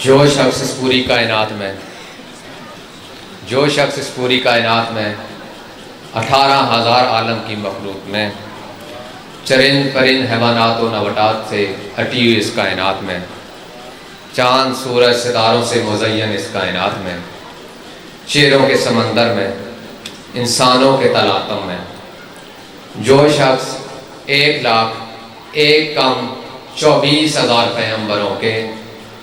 جو شخص اس پوری کائنات میں 18,000 عالم کی مخلوق میں چرند پرند حیوانات و نباتات سے ہٹی ہوئی اس کائنات میں، چاند سورج ستاروں سے مزین اس کائنات میں، شیروں کے سمندر میں، انسانوں کے تلاطم میں، جو شخص 1,01,24,000 پیغمبروں کے،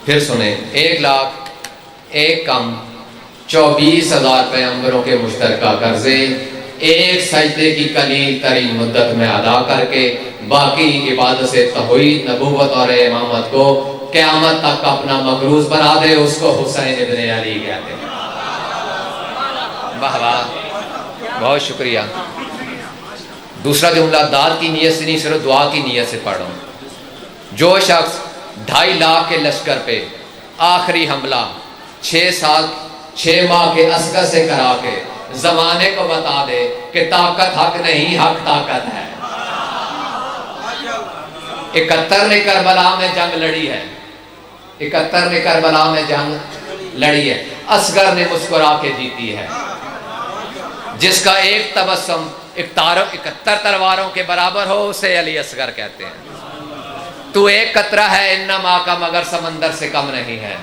پھر سنیں، 1,01,24,000 پیغمبروں کے مشترکہ قرضے ایک سجدے کی قلیل ترین مدت میں ادا کر کے باقی عبادت سے توحید، نبوت اور امامت کو قیامت تک اپنا مقروض بنا دے، اس کو حسین ابن علی کہتے ہیں۔ واہ واہ، بہت شکریہ۔ دوسرا جملہ داد کی نیت سے نہیں، صرف دعا کی نیت سے پڑھ رہا ہوں۔ جو شخص 2.5 لاکھ کے لشکر پہ آخری حملہ 6 ماہ کے عسکر سے کرا کے زمانے کو بتا دے کہ طاقت حق نہیں، حق طاقت ہے۔ 71 نے کربلا میں جنگ لڑی ہے، 71 نے کربلا میں جنگ لڑی ہے، اصغر نے مسکرا کے جیتی ہے۔ جس کا ایک تبسم 71 تلواروں کے برابر ہو، اسے علی اصغر کہتے ہیں۔ تو ایک قطرہ ہے انما کا، مگر سمندر سے کم نہیں ہے۔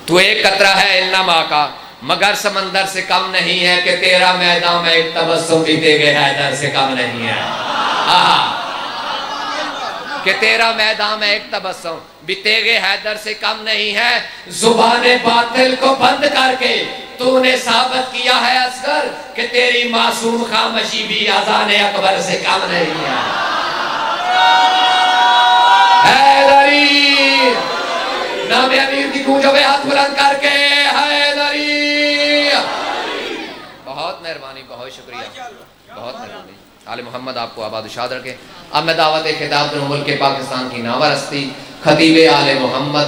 تو ایک قطرہ ہے انما کا، مگر سمندر سے کم نہیں ہے، کہ تیرا میدان میں ایک تبسم بھی تیغ حیدر سے کم نہیں ہے۔ کہ تیرا میدان میں ایک تبسم بھی تیغ حیدر سے کم نہیں ہے۔ زبان باطل کو بند کر کے تو نے ثابت کیا ہے اصغر کہ تیری معصوم خاموشی بھی اذان اکبر سے کم نہیں ہے۔ حیدری، نام امیر کی گونج ہوئے، ہاتھ بلند کر کے حیدری۔ بہت مہربانی، بہت شکریہ، بہت مہربانی۔ آل محمد آپ کو آباد و شاد رکھے۔ اب میں دعوت خطاب در ملک پاکستان کی نامور ہستی خطیب آل محمد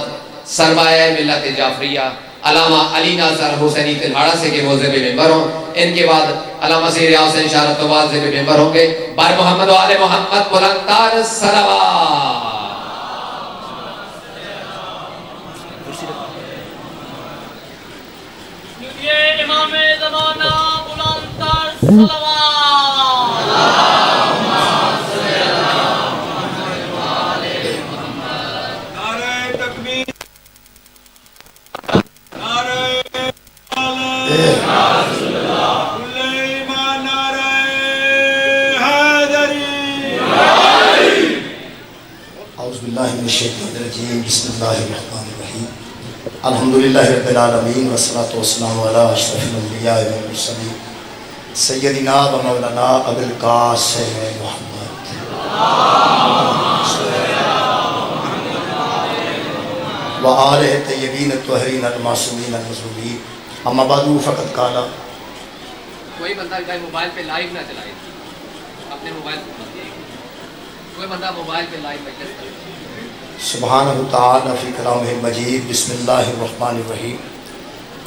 سرمایہ ملت جعفریہ علامہ علی ناصر حسینی تلہاڑا سے کے موضع پہ ممبر ہوں۔ ان کے بعد علامہ سید حسین اشارت واضح پہ ممبر ہوں گے۔ بار محمد و آل محمد بلندتر صلوات۔ یہ امام زمانہ بلندتر صلوات۔ بسم اللہ الرحمن الرحیم، الحمدللہ رب العالمین، والصلاة والسلام علی اشرف الانبیاء والمرسلین، سیدنا و مولانا ابو القاسم محمد و آلہ طیبین الطاہرین المعصومین المظلومین، اما بعد فقط قال۔ کوئی بندہ موبائل پہ لائیو نہ چلائے، اپنے موبائل پہ کوئی بندہ موبائل پہ لائیو مجلس کرے۔ سبحانہ تعالی فی کلامہ المجید، بسم اللہ الرحمن الرحیم،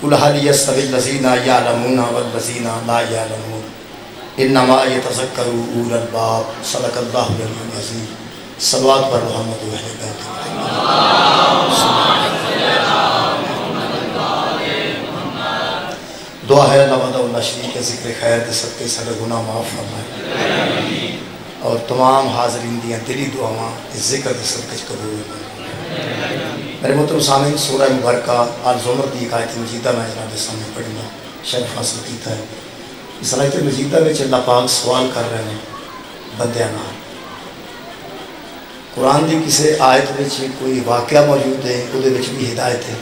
قل هل یستوی الذین یعلمون والذین لا یعلمون انما یتذکر اولو الالباب، صدق اللہ العلی العظیم۔ صلوات بر محمد و اہل بیت۔ دعا ہے اللہ وحدہ لا شریک کے ذکر خیر دے صدقے سارے گناہ معاف فرمائے، اور تمام حاضرین دیاں دلی دعاواں اس ذکر دے صدقے قبول فرمائے۔ میرے محترم سامعین، سورہ مبارکہ آل زمر دی ایک آیت مجیدہ میں جناب سامنے پڑھنا شرف حاصل کیتا ہے۔ اس آیت مجیدہ میں اللہ پاک سوال کر رہے ہیں بندیاں نال۔ قرآن دی کسی آیت میں کوئی واقعہ موجود ہے، وہ بھی ہدایت ہے۔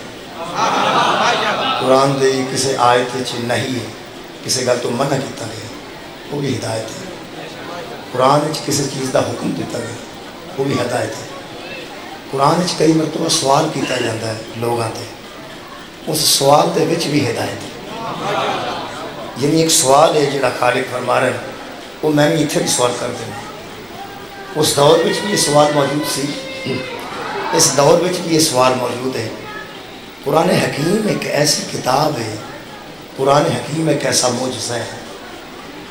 قرآن دی کسی آیت نہیں ہے، کسی گل تو منع کیتا گیا، وہ بھی ہدایت ہے۔ قرآن کسی چیز دا حکم دیتا گیا، وہ بھی ہدایت ہے۔ قرآن کئی مرتبہ سوال کیتا جاتا ہے لوگاں تے، اس سوال دے وچ بھی ہدایت ہے۔ یعنی ایک سوال ہے جڑا خالق فرما رہے ہیں، وہ میں بھی اتنے بھی سوال کر دوں، اس دور وچ بھی یہ سوال موجود سی، اس دور وچ بھی یہ سوال موجود ہے۔ قرآن حکیم ایک ایسی کتاب ہے، قرآن حکیم ایک ایسا معجزہ ہے،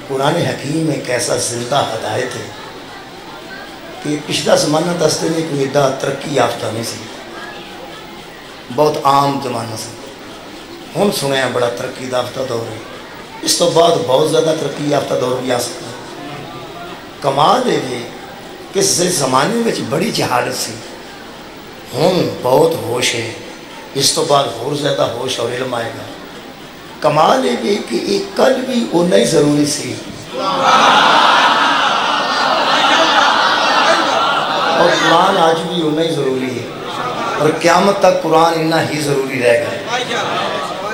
قرآن حکیم ایک ایسا زندہ ہدایت ہے کہ پچھلا زمانہ دستے میں کوئی ایڈا ترقی یافتہ نہیں سی، بہت عام زمانہ سے ہم سنے ہیں بڑا ترقی یافتہ دور ہے، اس تو بعد بہت زیادہ ترقی یافتہ دور بھی آ سکتا ہے۔ کمال ہے کہ اس زمانے میں بڑی جہالت سی، ہم بہت ہوش ہے، اس تو بعد اور زیادہ ہوش اور علم آئے گا۔ کمال ہے کہ ایک کل بھی اُنہ ہی ضروری سی اور قرآن آج بھی اُنہ ہی ضروری ہے، اور قیامت تک قرآن اتنا ہی ضروری رہے گا۔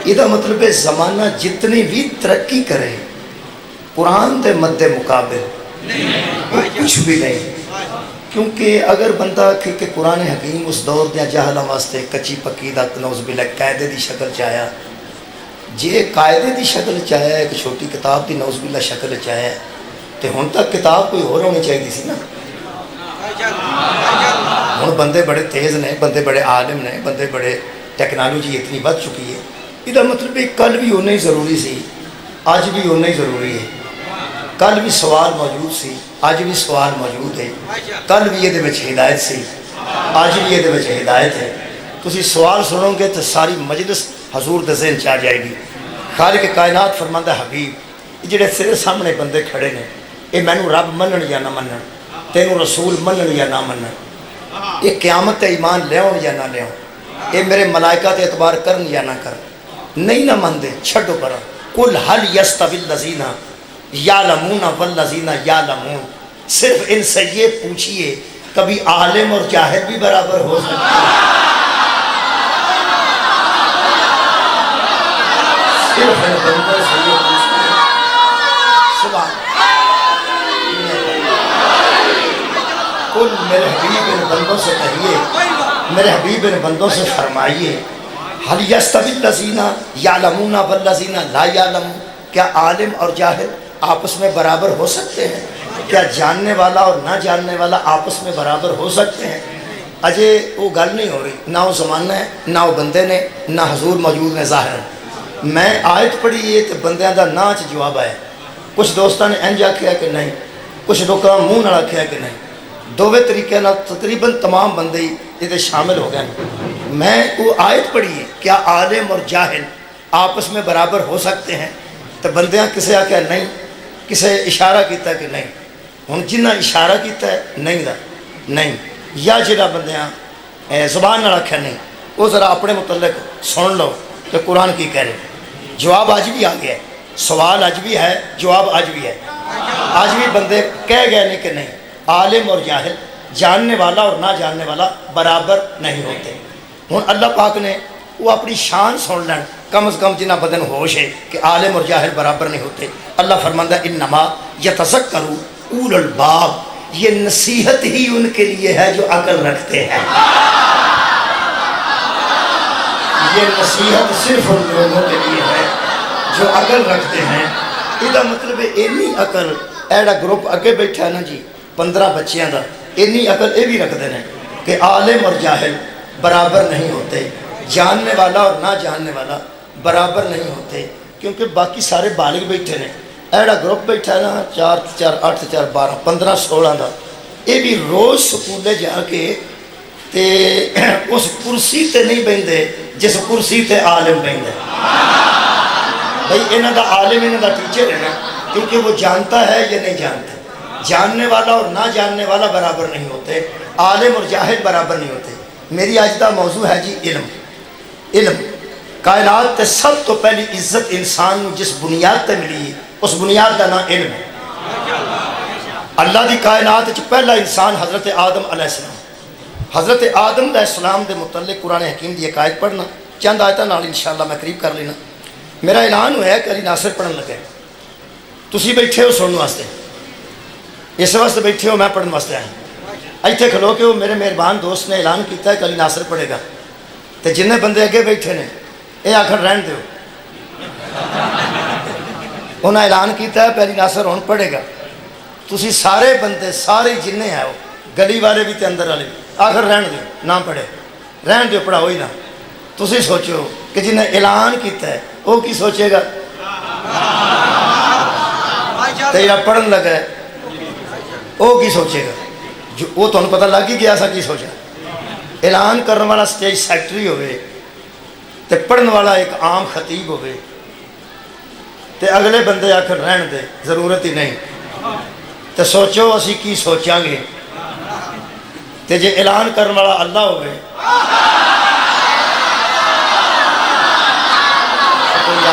یہ مطلب ہے زمانہ جتنی بھی ترقی کرے قرآن دے مد مقابل وہ کچھ بھی نہیں، کیونکہ اگر بندہ کہ قرآن حکیم اس دور دیا جہلاں واسطے کچی پکی دا نوز باللہ قاعدے دی شکل چاہیا، جے قاعدے دی شکل چاہیا ایک چھوٹی کتاب دی نوز باللہ شکل چاہیا تو ہن تک کتاب کوئی اور ہونی چاہیے سی نا۔ ہن بندے بڑے تیز نے، بندے بڑے عالم نے، بندے بڑے ٹیکنالوجی اتنی بڑھ چکی ہے۔ یہ مطلب ہے کل بھی ہونا ہی ضروری سی، آج بھی ہونا ہی ضروری ہے۔ کل بھی سوال موجود سی، آج بھی سوال موجود ہے۔ کل بھی یہ ہدایت سی، آج بھی یہ ہدایت ہے۔ تسی سوال سنو گے تو ساری مجلس حضور دے ذہن چاہ جائے گی۔ خالق کائنات فرماندہ حبیب جڑے سرے سامنے بندے کھڑے نے، اے مینوں رب منن یا نہ منن، تینوں رسول منن یا نہ منن، اے قیامت تے ایمان لیاؤن یا نہ لیاؤن، اے میرے ملائکہ تے اعتبار کرن یا نہ کرن، نہیں نہ مندے چھڑو پرا۔ قل حل یستوی الذین یعلمون والذین یعلمون، صرف ان سے یہ پوچھئے کبھی عالم اور جاہل بھی برابر ہو سکتے ہیں؟ صرف ان بندوں سے یہ پوچھئے، سبحان قل میرے حبیب ان بندوں سے کہیے، میرے حبیب ان بندوں سے فرمائیے حل یستوی الذین یعلمون والذین لا یعلمون، کیا عالم اور جاہل آپس میں برابر ہو سکتے ہیں؟ کیا جاننے والا اور نہ جاننے والا آپس میں برابر ہو سکتے ہیں؟ اجے وہ گل نہیں ہو رہی، نہ وہ زمانہ ہے، نہ وہ بندے نے، نہ حضور موجود نے ظاہر۔ میں آیت پڑھی ہے تو بندیاں دا ناچ جواب آیا، کچھ دوستان نے انج آکھیا کہ نہیں، کچھ لوگاں منہ نہ آکھیا کہ نہیں، دووے طریقے نہ تقریباً تمام بندے یہ شامل ہو گئے۔ میں وہ آیت پڑھی ہے کیا عالم اور جاہل آپس میں برابر ہو سکتے ہیں؟ تو بندیاں کسے آکھیا نہیں، کسے اشارہ کیتا کہ نہیں، ہن جنہ اشارہ کیتا ہے نہیں دا نہیں، یا جڑا بندیاں زبان نہ رکھا نہیں، وہ ذرا اپنے متعلق سن لو کہ قرآن کی کہہ رہے۔ جواب آج بھی آ گیا ہے، سوال آج بھی ہے، جواب آج بھی ہے۔ آج بھی بندے کہہ گئے نہیں کہ نہیں، عالم اور جاہل، جاننے والا اور نہ جاننے والا برابر نہیں ہوتے۔ ہن اللہ پاک نے وہ اپنی شان سن لین، کم از کم جنہ بدن ہوش ہے کہ عالم اور جاہل برابر نہیں ہوتے۔ اللہ فرماندہ انما یتذکر اولو الباب، یہ نصیحت ہی ان کے لیے ہے جو عقل رکھتے ہیں۔ یہ نصیحت صرف ان لوگوں کے لیے ہے جو عقل رکھتے ہیں۔ یہ مطلب ہے اینی عقل، ایڈا گروپ اگے بیٹھا ہے نا جی 15 بچیاں دا، اینی عقل یہ بھی رکھتے ہیں کہ عالم اور جاہل برابر نہیں ہوتے، جاننے والا اور نہ جاننے والا برابر نہیں ہوتے، کیونکہ باقی سارے بالغ بیٹھے نے۔ ایڈا گروپ بیٹھا ہے نا 4 4 8 4 12 15 16 دا، یہ بھی روز سکولے جا کے تے اس کرسی تے نہیں بیندے جس کرسی تے عالم بیندے۔ بھئی انہاں دا عالم انہاں دا ٹیچر ہے نا، کیونکہ وہ جانتا ہے یا نہیں جانتا۔ جاننے والا اور نہ جاننے والا برابر نہیں ہوتے، عالم اور جاہل برابر نہیں ہوتے۔ میری آج دا موضوع ہے جی علم۔ علم کائنات تے سب تو پہلی عزت انسان نو جس بنیاد تے ملی، اس بنیاد دا نام علم ہے۔ اللہ دی کائنات وچ پہلا انسان حضرت آدم علیہ السلام۔ حضرت آدم علیہ السلام دے متعلق قرآن حکیم دی ایک آیت پڑھنا، چند آیتاں نال انشاءاللہ میں قریب کر لینا۔ میرا اعلان ہوا ہے کہ علی ناصر پڑھن لگے، تسی بیٹھے ہو سننے واسطے، اس واسطے بیٹھے ہو میں پڑھن واسطے آیا۔ ایتھے کھلو کے وہ میرے مہربان دوست نے اعلان کیتا ہے کہ علی ناصر پڑھے گا، تے جننے بندے اگے بیٹھے نے یہ آخر رہن دیو، انہاں اعلان کیتا ہے کہ علی ناصر ہن پڑھے گا۔ تسی سارے بندے سارے جننے ہیں وہ گلی والے بھی تے اندر والے بھی آخر رہن دیو، نہ پڑھے رہن دیو، پڑھاؤ ہی نہ۔ تسی سوچو کہ جنہیں اعلان کیتا ہے وہ کی سوچے گا؟ تیرا پڑھن لگا ہے وہ کی سوچے گا؟ جو وہ تو پتہ لگ ہی گیا سا کی سوچا۔ اعلان کرنے والا سٹیج سیکٹری ہوئے تے پڑھن والا ایک عام خطیب ہوئے تے اگلے بندے آخر رہن دے ضرورت ہی نہیں، تے سوچو اسی کی سوچاں گے؟ تے جے اعلان کرن والا اللہ ہوئے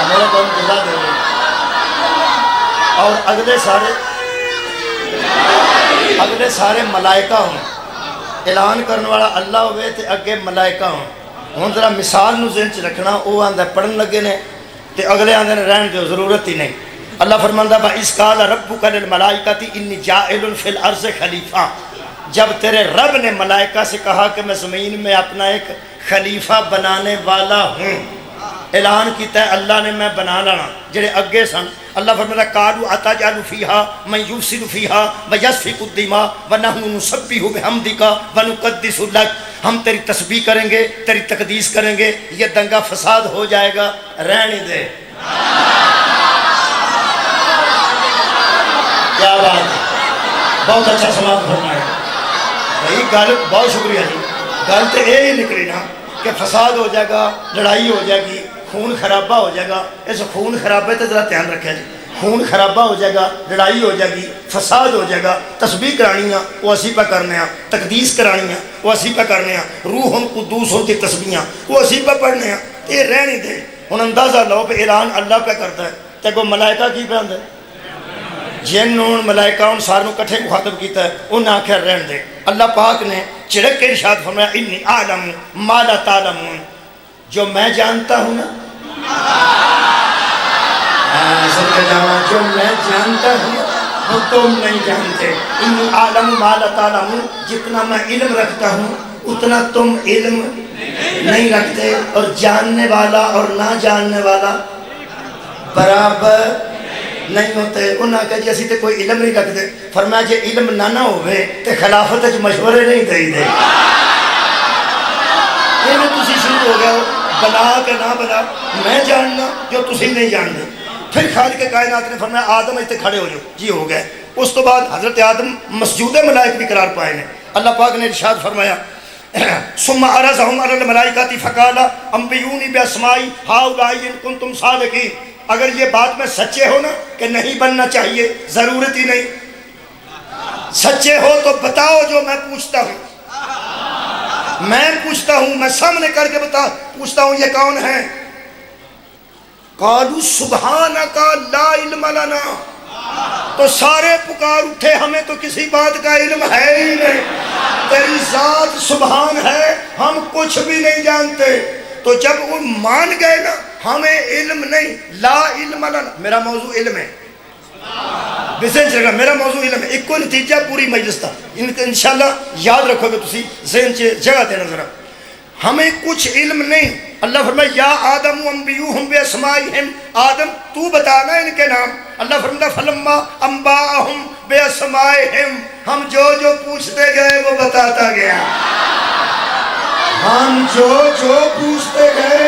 میرا کون جزا دے گے، اور اگلے سارے ملائکہ ہوں، اعلان کرنے والا اللہ ہوئے تے اگے ملائکہ ہوں. ہوں ذرا مثال نو ذہن چ رکھنا، وہ آندہ پڑھن لگے نے تے اگلے آندے نے رہن دے ضرورت ہی نہیں. اللہ فرماندہ وَإِذْ قَالَ رَبُّكَ لِلْمَلَائِكَةِ إِنِّي جَاعِلٌ فِي الْأَرْضِ خلیفہ، جب تیرے رب نے ملائکہ سے کہا کہ میں زمین میں اپنا ایک خلیفہ بنانے والا ہوں، اعلان کیتا ہے اللہ نے میں بنا لانا. جڑے اگے سن اللہ فرماتا قالوا اتجعل فيها من يفسد فيها ويسفك الدماء ونحن نسبح بحمدك ونقدس لك، ہم تیری تسبیح کریں گے، تیری تقدیس کریں گے، یہ دنگا فساد ہو جائے گا، رہنے دے. کیا بات ہے، بہت اچھا سماعت فرمایا بھائی. گل بہت شکریہ جی. گل تو یہ نکلی نا کہ فساد ہو جائے گا، لڑائی ہو جائے گی، خون خرابہ ہو جائے گا. اس خون خرابے تو ذرا دھیان رکھیں جی. خون خرابہ ہو جائے گا، لڑائی ہو جائے گی، فساد ہو جائے گا. تسبیح کرانی ہے وہ اسی پہ کرنے ہیں، تقدیس کرانی ہے وہ اسی پہ کرنے ہیں، روح قدوس کی تسبیحاں وہ اسی پہ پڑھنے ہیں. یہ رہنے دے. ہوں اندازہ لو پہ اعلان اللہ پہ کرتا ہے تے کوئی ملائکہ کی پہ آندے؟ جن ملائکہ ان ساروں کٹھے مخاطب کیتا ہے، انہیں آخر رہن دے. اللہ پاک نے چڑک کے ارشاد فرمایا انی اعلم ما لا تعلمون، جو میں جانتا ہوں نا، جو میں جانتا ہوں وہ تم نہیں جانتے. انی اعلم ما لا تعلمون، جتنا میں علم رکھتا ہوں اتنا تم علم نہیں رکھتے. اور جاننے والا اور نہ جاننے والا برابر نہیں ہوتے. انہوں نے کہا جی اسی تے کوئی علم نہیں رکھتے. فرمایا جے علم نہ ہوئے تے خلافت وچ مشورے نہیں دئی دے. یہ میں تسی شروع ہو گیا ہو بنا کہ نہ بنا، میں جاننا جو تسی نہیں جانتے. پھر خالق کائنات نے فرمایا آدم ایتے کھڑے ہو جاؤ، جی ہو گئے. اس تو بعد حضرت آدم مسجود ملائک بھی قرار پائے نے. اللہ پاک نے ارشاد فرمایا ثم عرضهم على الملائکۃ فقال انبئونی باسماء هؤلاء ان کنتم صادقین. اگر یہ بات میں سچے ہو نا کہ نہیں بننا چاہیے، ضرورت ہی نہیں، سچے ہو تو بتاؤ جو میں پوچھتا ہوں. میں پوچھتا ہوں، میں سامنے کر کے پوچھتا ہوں یہ کون ہے؟ قالوا سبحانک لا علم لنا، تو سارے پکار اٹھے ہمیں تو کسی بات کا علم ہے ہی نہیں، تیری ذات سبحان ہے، ہم کچھ بھی نہیں جانتے. تو جب وہ مان گئے نا ہمیں علم نہیں، لا علم لنا، میرا موضوع علم ہے، ذہن چ رکھنا میرا موضوع علم ہے. ایک کو نتیجہ پوری مجلس تھا، انشاءاللہ یاد رکھو گے تسی، ذہن چ جگہ دینا ذرا. ہمیں کچھ علم نہیں. اللہ فرمائے یا آدم انبئوہم باسمائہم، آدم تو بتانا ان کے نام. اللہ فرماتا فلما انباہم باسمائہم، ہم جو جو پوچھتے گئے وہ بتاتا گیا. ہم جو پوچھتے گئے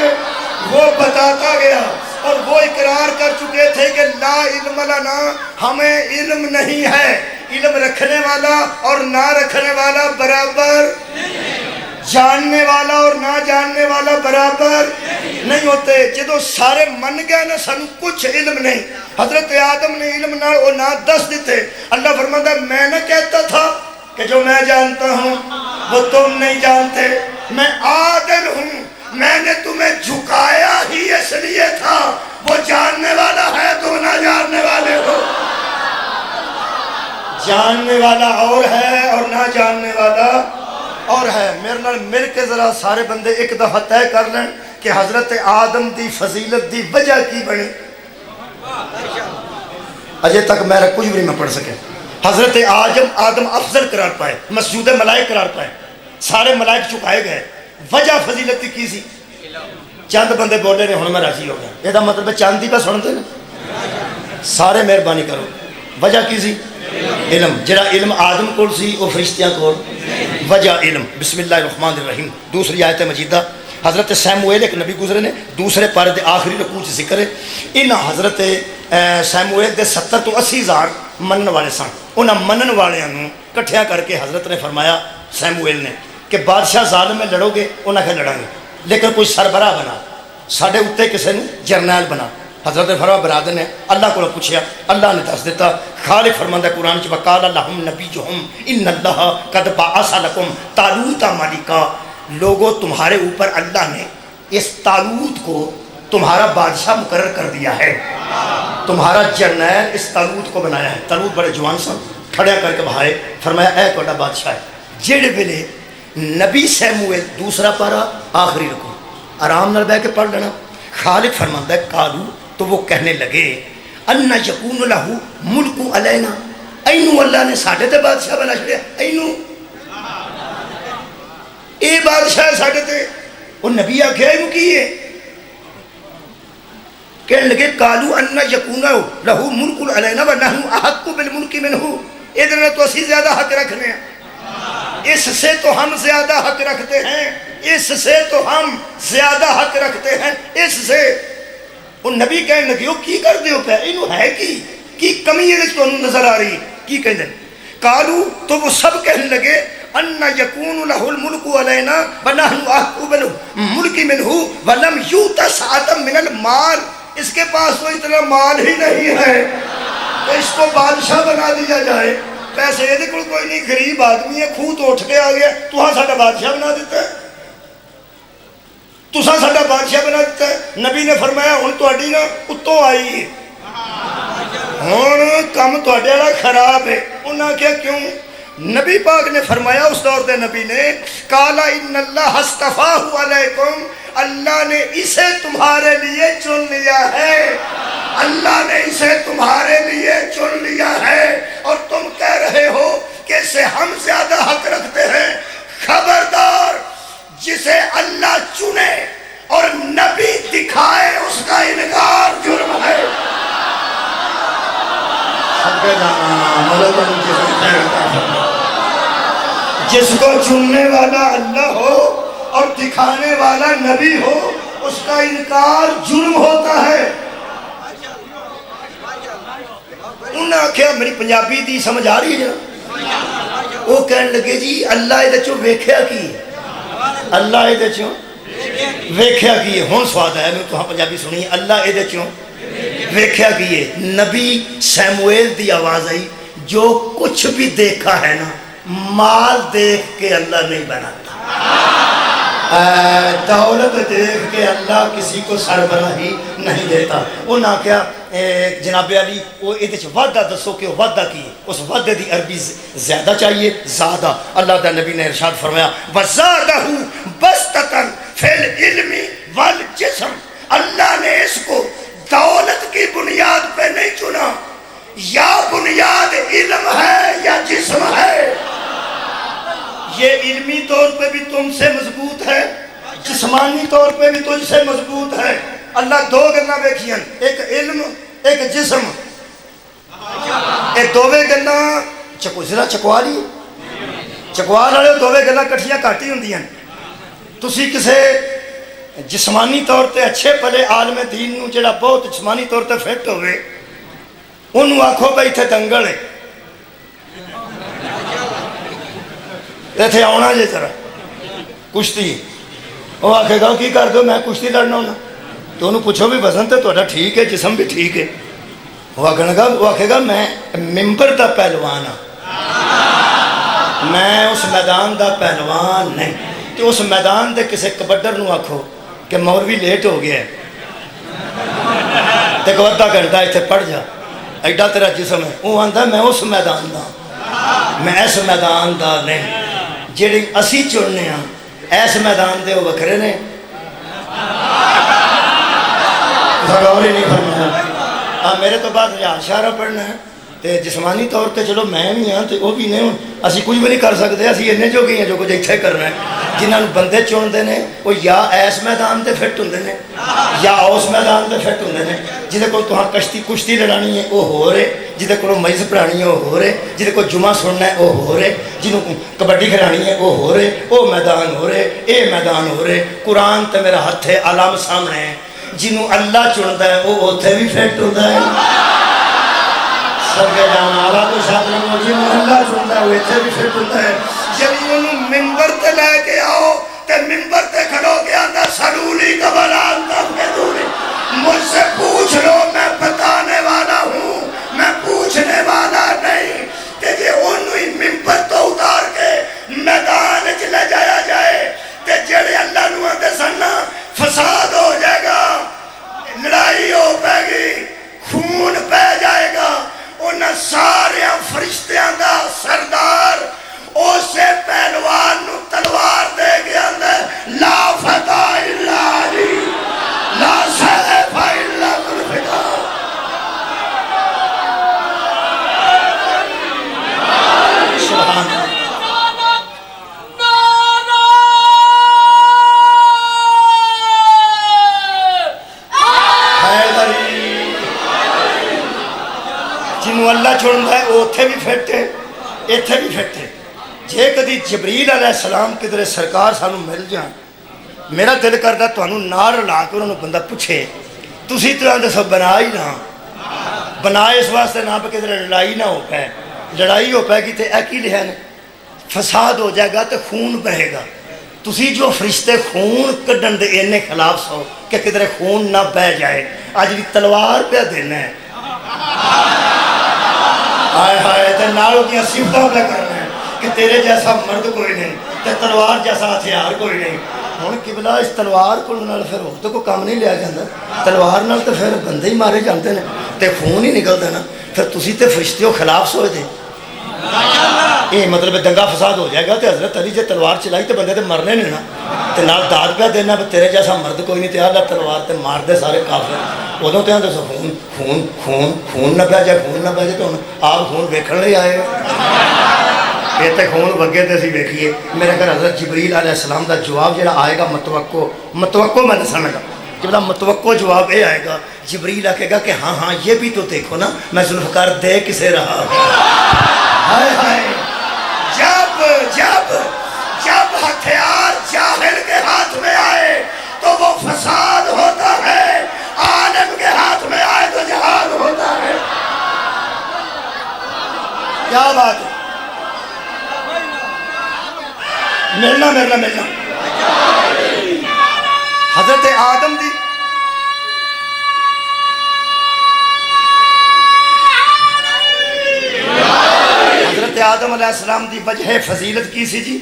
وہ بتاتا گیا. اور وہ اقرار کر چکے تھے کہ لا علم لنا، ہمیں علم نہیں ہے. علم رکھنے والا اور نہ رکھنے والا برابر، جاننے والا اور نہ جاننے والا برابر نہیں ہوتے. جدو سارے من گئے نا سانو کچھ علم نہیں، حضرت آدم نے علم نہ دس دیتے. اللہ فرماتا میں نہ کہتا تھا کہ جو میں جانتا ہوں وہ تم نہیں جانتے. میں عادل ہوں، میں نے تمہیں جھکایا ہی اس لیے تھا. وہ جاننے والا ہے تو نہ جاننے والے ہو. جاننے والا اور ہے اور نہ جاننے والا اور ہے. میرے نال مل کے ذرا سارے بندے ایک دفعہ طے کر لیں کہ حضرت آدم دی فضیلت دی وجہ کی بنی. اجے تک میرا کچھ بھی نہیں پڑھ سکے. حضرت آدم افضل قرار پائے، مسجود ملائک قرار پائے، سارے ملائک چکائے گئے. وجہ فضیلت کی سی؟ چند بندے بولے نے ہن میں راضی ہو گیا. یہ مطلب چاندی پہ سنتے نا سارے مہربانی کرو. وجہ کی سی؟ علم. جڑا علم آدم کول سی وہ فرشتیاں کول. وجہ علم. بسم اللہ الرحمن الرحیم. دوسری آیت مجیدہ حضرت سیموئیل ایک نبی گزرے نے، دوسرے پارے دے آخری رکوع چ ذکر ہے. ان حضرت سیموئیل دے 70 تو 80 ہزار منن والے سن. انہاں منن والیاں نوں کٹھیا کر کے حضرت نے فرمایا سیموئیل نے کہ بادشاہ ظالم میں لڑو گے، انہاں کہ لڑاں گے، لیکن کوئی سربراہ بنا. ساڈے اتنے کسی نے جرنیل بنا. حضرت فرما برادر نے اللہ کو پوچھا, اللہ نے دس دیتا. خالق فرماندا ہے قرآن چ وقال لهم نبیہم ان اللہ قد بعث لکم طالوت ملکا. لوگوں تمہارے اوپر اللہ نے اس طالوت کو تمہارا بادشاہ مقرر کر دیا ہے, تمہارا جرنیل اس طالوت کو بنایا ہے. طالوت بڑے جوان سن, کھڑیا کر کے بہائے, فرمایا اے تہاڈا بادشاہ ہے. جہڑے ویلے نبی سیموئیل دوسرا پارا آخری رکو آرام نال بیٹھ کے پڑھ لینا. خالق فرماندا ہے قالو, تو وہ کہنے لگے ان یکون لہ ملک علینا, اینو اللہ نے ساڈے تے بادشاہ بنا چھڑیا, اینو اے بادشاہ ساڈے تے. وہ نبی آکھیا اینو کی ہے؟ کہنے لگے قالو ان یکون لہ ملک علینا ونحن احق بالملک منہ, ادھر تو اسی زیادہ حق رکھنے ہیں, اس سے تو ہم زیادہ حق رکھتے ہیں, اس سے تو ہم زیادہ حق رکھتے ہیں, اس سے. وہ نبی کہنے لگے وہ کی کر دیو پہ, انہوں ہے کی کمی ہے تو نظر آ رہی کی کہنے. قالو, تو وہ سب کہنے لگے ان یکون لہ الملک علینا ونحن احق بالملک منہ ولم یؤت سعۃ من المال. اس کے پاس تو اتنا مال ہی نہیں ہے کہ اس کو بادشاہ بنا دیا جائے. پیسے یہ کوئی نہیں, غریب آدمی ہے, خوہ تو اٹھ کے آ گیا, تو ساڈا بادشاہ بنا دیتا ہے, تساں ساڈا بادشاہ بنا دیتا ہے. نبی نے فرمایا ہن تہاڈی نا اتوں آئی ہے, ہن کم تہاڈے والا خراب ہے. انہاں کیا کیوں؟ نبی پاک نے فرمایا اس دور دے نبی نے, قالا ان اللہ اصطفاہ علیکم, اللہ نے اسے تمہارے لیے چن لیا ہے, اللہ نے اسے تمہارے لیے چن لیا ہے, اور تم کہہ رہے ہو کہ اسے ہم زیادہ حق رکھتے ہیں. خبردار, جسے اللہ چنے اور نبی دکھائے اس کا انکار جرم ہے. جس کو چننے والا اللہ ہو اور دکھانے والا نبی ہو, اس کا انکار جرم ہوتا ہے. انہوں نے آخیا میری پنجابی دی سمجھ آ رہی ہے جا. وہ کہنے لگے جی اللہ یہ چو ویکھیا کی, اللہ یہ چو ویکھیا کی ہے. ہون سواد ہے میں تو ہاں پنجابی سنی, اللہ یہ چو ویکھیا کی ہے. نبی سیموئیل دی آواز آئی, جو کچھ بھی دیکھا ہے نا مال دیکھ کے اللہ نہیں بناتا, دولت دیکھ کے اللہ کسی کو سربراہی نہیں دیتا. انہاں کیا جناب علی وہ یہ وعدہ دسو کہ وہ وعدہ کی, اس وعدے دی عربی زیادہ چاہیے, زیادہ. اللہ تعالی نبی نے ارشاد فرمایا وَزَادَهُ بَسْطَةً فِي الْعِلْمِ وَالْجِسْمِ, اللہ نے اس کو دولت کی بنیاد پہ نہیں چنا, یا بنیاد علم ہے یا جسم ہے. یہ علمی طور پہ بھی تم سے مضبوط ہے, جسمانی طور پہ بھی تجھ سے مضبوط ہے. اللہ دو گلاں ویکھیاں, ایک علم ایک جسم. یہ دوویں گلاں ذرا چکوالی چکوال والے دوویں گلاں کٹھیاں گھٹ ہی ہوندیاں. تسی کسے جسمانی طور تے اچھے پلے عالم دین نو جڑا بہت جسمانی طور تے فٹ ہوئے, انہوں آکھو بھائی تھے دنگل ہے, تھے آنا جے طرح کشتی, وہ آکھے گا کی کر دو میں کشتی لڑنا ہونا, تو انہوں پوچھو بھی وزن تے توڑا ٹھیک ہے, جسم بھی ٹھیک ہے. وہ آکھے گا میں ممبر دا پہلوان ہاں, میں اس میدان دا پہلوان نہیں. تو اس میدان دے کسے کبڈر نو آکھو کہ مولوی لیٹ ہو گیا ہے, تے کو ادھا گھنٹہ ایتھے پڑھ جا, ایڈا تیرا جسم ہے. وہ آندا میں اس میدان دا, میں اس میدان دا نہیں. جڑی اسی چننے ہاں ایس میدان دے وہ وکھرے نے. غور ہی نہیں فرمایا. میرے تو بعد ریاض شارہ پڑھنا ہے, تے جسمانی طور تے چلو میں بھی ہاں تے وہ بھی نہیں, اسی کچھ بھی نہیں کر سکتے. اسی انہیں جو گئی ہیں جو کچھ اتھے کرنا ہے. جنہاں بندے چنتے ہیں وہ یا ایس میدان تے فٹ ہوندے نے یا اس میدان تے فٹ ہوندے نے. جہدے کو تہاں کشتی لڑانی ہے وہ ہو رہے, جہدے کو میز پڑھانی ہے وہ ہو رہے, جہدے کو جمعہ سننا ہے وہ ہو رہے, جنہوں کبڈی کھلانی ہے وہ ہو رہے, وہ میدان ہو رہے, اے میدان ہو رہے. قرآن تے میرا ہاتھ ہے علم سامنے ہے, جنہوں اللہ چنتا ہے وہ اتھے بھی فٹ ہوتا ہے. سب کے جانا آلہ تو شاید نہیں, جنہوں اللہ چنتا ہے وہ اتھے بھی فٹ ہوتا ہے. جب انہوں ممبر تے لے کے آؤ تے ممبر تے کھڑو کے آندہ سلولی کا بلان تک چنتا ہے وہ اتنے بھی فٹ ہے اتنے بھی فٹ ہے. جے کدی جبریل علیہ السلام کدھر سرکار سانو مل جان میرا دل کرتا تمہوں نال رلا کے انہوں نے بندہ پوچھے تسی تو دسو بنا ہی نہ بنا اس واسطے نہ پہ کدھر لڑائی نہ ہو پائے لڑائی ہو پائے گی تو ایک ہی لکھا نے فساد ہو جائے گا تو خون بہے گا. تسی جو فرشتے خون کڈن دے اینے خلاف سو کہ کدھر خون نہ بہ جائے. اج بھی تلوار پہ دینا ہے ہائے ہائے تے نال اودیاں صفتاں پہ کرنا ہے کہ تیرے جیسا مرد کوئی نہیں تے تلوار جیسا ہتھیار کوئی نہیں. ہوں قبلہ اس تلوار کو پھر ہو تو کوئی کام نہیں لیا جاتا. تلوار نال تو پھر بندے ہی مارے جاتے ہیں تے خون ہی نکلتا نا. پھر تسی تے فرشتے ہو خلاف سوچتے یہ مطلب دنگا فساد ہو جائے گا تو حضرت علی جے تلوار چلائی تو بندے تے مرنے نہیں نا تے نال داد پہ دینا تیرے جیسا مرد کوئی نہیں تیار لا تلوار تے مار دے سارے کافر. ادوں تو دسو خون خون خون خون نہ پہ جائے خون نہ پہ جائے تو ہوں آپ خون ویکھن لے آئے یہ تو خون وگے تو اسی ویکھیے. میرے گھر حضرت جبریل علیہ السلام کا جواب جڑا آئے گا متوقع میں دسن لگا کہ بلا متوقع جواب یہ آئے گا. جبریل کہے گا کہ ہاں ہاں یہ بھی تو دیکھو نا میں ذوالفقار دے کسے رہا. ہائے ہائے جب جب جب ہتھیار جاہل کے ہاتھ میں آئے تو وہ فساد ہوتا ہے عالم کے ہاتھ میں آئے تو جہاد ہوتا ہے. کیا بات ہے ملنا ملنا ملنا. حضرت آدم دی حضرت آدم علیہ السلام دی وجہ فضیلت کی سی جی.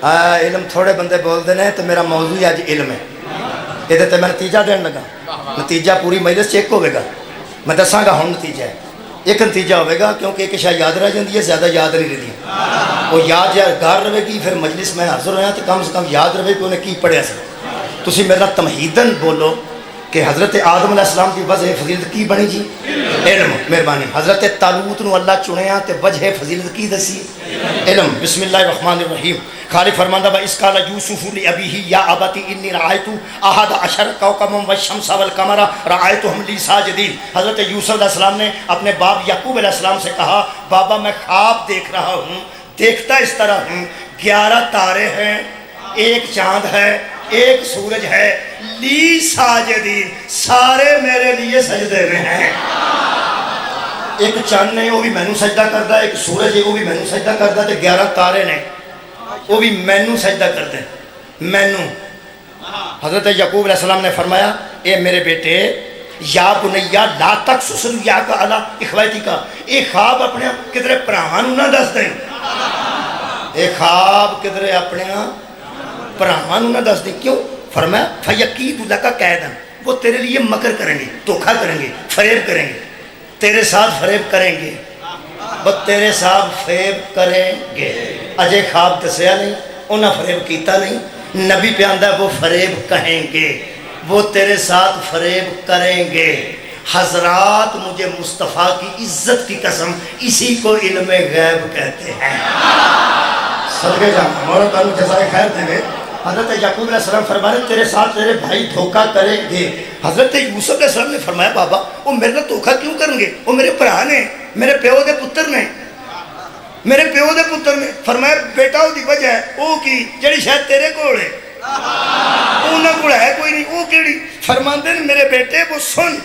علم تھوڑے بندے بولتے ہیں تو میرا موضوع اج علم ہے. یہ تو میں نتیجہ دین لگا. نتیجہ پوری مجلس چیک ہوئے گا. میں دساں گا ہوں نتیجہ ہے. ایک نتیجہ ہوئے گا کیونکہ ایک شاید یاد رہ جاتی ہے زیادہ یاد نہیں رہتی. وہ یاد گار رہے گی پھر مجلس میں حاضر ہویا تو کم سے کم یاد رہے کہ انہیں کی پڑھیا سی. تسی میرا تمہیدن بولو کہ حضرت آدم علیہ السلام کی وجہ فضیلت کی بنی جی علم. مہربانی. حضرت طالوت نو اللہ چنیا تے وجہ فضیلت کی دسی علم. بسم اللہ الرحمن الرحیم. خالق فرماندہ با اس قال یوسف لابیہ یا ابتی انی رأیت احد عشر کوکبا والشمس والقمر رأیتهم لی ساجدین. حضرت یوسف علیہ السلام نے اپنے باپ یعقوب علیہ السلام سے کہا بابا میں خواب دیکھ رہا ہوں دیکھتا اس طرح ہوں 11 تارے ہیں ایک چاند ہے ایک سورج ہے لی ساجدین سارے میرے لیے سجدے میں ہیں. ایک چاند ہے وہ بھی مینوں سجدہ کرتا ہے ایک سورج ہے وہ بھی مینوں سجدہ کرتا ہے 11 تارے نے وہ بھی مینوں سجدہ کرتے ہیں مینوں. حضرت یعقوب علیہ السلام نے فرمایا اے میرے بیٹے یا بنیا لا تقصص رؤیاک علی اخواتک. اے خواب اپنے کدھر بھراواں نوں نہ دس دیں. اے خواب کدھر اپنے بھراواں نوں نہ دس دیں. کیوں؟ فرمایا فیکید لک کیدا. وہ تیرے لیے مکر کریں گے دھوکا کریں گے فریب کریں گے تیرے ساتھ فریب کریں گے وہ تیرے ساتھ فریب کریں گے. اجے خواب دسیا نہیں انہاں فریب کیتا نہیں. نبی پہ آندا وہ فریب کہیں گے وہ تیرے ساتھ فریب کریں گے. حضرات مجھے مصطفیٰ کی عزت کی قسم اسی کو علم غیب کہتے ہیں. صدقے جانا مولا تعالیٰ جزائے خیر دے گے. حضرت یعقوب علیہ السلام فرمایا تیرے ساتھ تیرے بھائی دھوکہ کریں گے. حضرت یوسف علیہ السلام نے فرمایا بابا وہ میرے نال دھوکہ کیوں کریں گے وہ میرے بھرا نے میرے پیو دے پتر نے میرے پیو دے پتر نے. فرمایا بیٹا وہ دی وجہ ہے وہ کی جڑی شاید تیرے کول ہے انہاں کول ہے کوئی نہیں وہ کیڑی. فرماندے نے میرے بیٹے وہ سن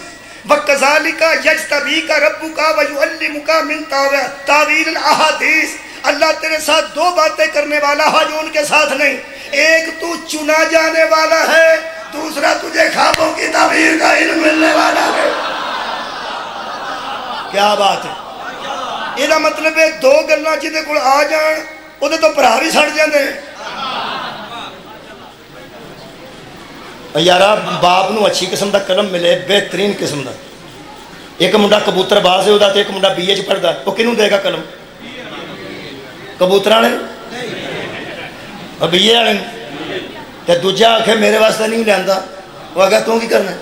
وَكَذَلِكَ يَجْتَبِيكَ رَبُّكَ وَيُعَلِّمُكَ مِن تَأْوِيلِ الْأَحَادِيثِ. اللہ تیرے ساتھ 2 باتیں کرنے والا ہے جو ان کے ساتھ نہیں. ایک تو چنا جانے والا ہے دوسرا تجھے خوابوں کی تعبیر کا علم ملنے والا ہے. کیا بات ہے. یہ مطلب ہے 2 گلاں جہدے کول آ جان وہ تو بھرا بھی سڑ جاندے ہیں. یارا باپ نو اچھی قسم دا قلم ملے بہترین قسم دا. ایک منڈا کبوتر باز ہے ایک منڈا BA چ پڑھتا وہ کنوں دے گا قلم کبوتر والے اور BA والے تے دوجا آکھے میرے واسطے نہیں لیا وہ آگے تو کی کرنا.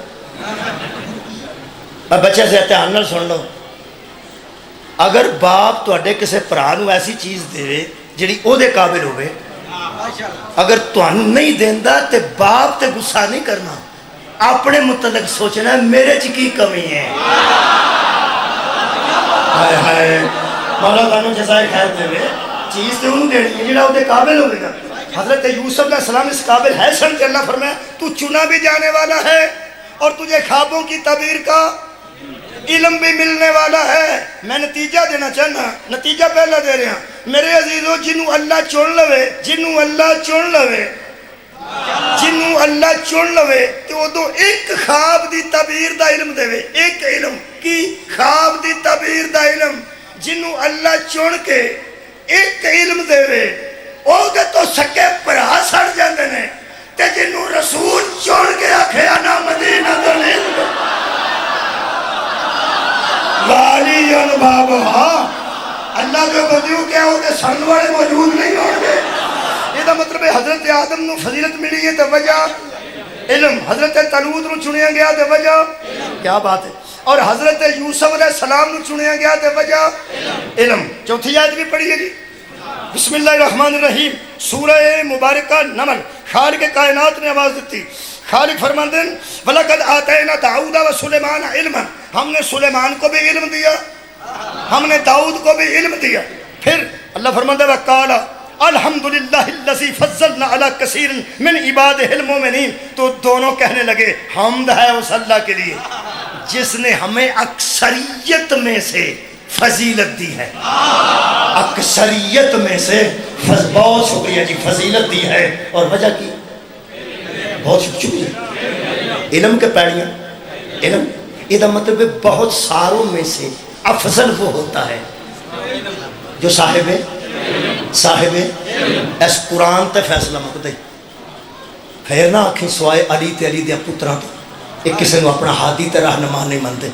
بچے سے دھیان نال سن لو اگر باپ تواڈے کسے بھرا نو ایسی چیز دے جڑی او دے قابل ہوئے اگر تانوں نہیں دیندا تے باپ تے غصہ نہیں کرنا اپنے متعلق سوچنا ہے میرے چ کی کمی ہے. ہائے ہائے مولا تانوں جزائے خیر دے چیز تے انہوں دینی ہے جڑا وہ قابل ہوگا. حضرت یوسف علیہ السلام اس قابل ہے سن کہ اللہ فرمایا تو چنا بھی جانے والا ہے اور تجھے خوابوں کی تعبیر کا علم بھی ملنے والا ہے. میں نتیجہ دینا چاہنا, نتیجہ پہلا دے رہا میرے عزیزو. جنوں اللہ چن لوے, جنوں اللہ چن لوے, جنوں اللہ چن لوے تو ادو ایک خواب دی تعبیر دا علم دے. ایک علم کی خواب دی تعبیر دا علم جنوں اللہ چن کے ایک علم دے او دے تو سکے پرا سڑ جاندے نے. تے جنوں رسول چن کے آکھے انا مدینہ دل علم والی بابا اللہ کے بدیو کیا ہوتے سن والے موجود نہیں ہوتے. یہ دا مطلب ہے حضرت آدم نو فضیلت ملی ہے تو وجہ علم, حضرت طلوت نو چنیا گیا تو وجہ کیا بات ہے, اور حضرت یوسف علیہ السلام نو چنیا گیا تو وجہ علم. چوتھی آیت بھی پڑھی ہے جی, بسم اللہ الرحمن الرحیم, سورہ مبارکہ نمل. خالق کائنات نے آواز دیتی, خالق فرماندے ہیں وَلَقَدْ آتَيْنَا دَاؤُدَ وَسُلَيْمَانَ عِلْمًا, ہم نے سلیمان کو بھی علم دیا, ہم نے داؤد کو بھی علم دیا. پھر اللہ فرماندے وَقَالَ الحمدللہ الذی فضلنا علی کثیر من عبادہ المؤمنین. تو دونوں کہنے لگے حمد ہے اس اللہ کے لیے جس نے ہمیں اکثریت میں سے فضیلت دی ہے. اکثریت میں سے بہت شکریہ جی, فضیلت دی ہے. اور وجہ کی بہت شکریہ علم کے پیڑیاں. علم یہ مطلب بہت ساروں میں سے افضل وہ ہوتا ہے جو صاحب اس قرآن تے فیصلہ مکدے. پھر نہ آکھیں سوائے علی تے علی دے پتراں تو ایک کسی نے اپنا ہادی تے رہنما نہیں مانتے.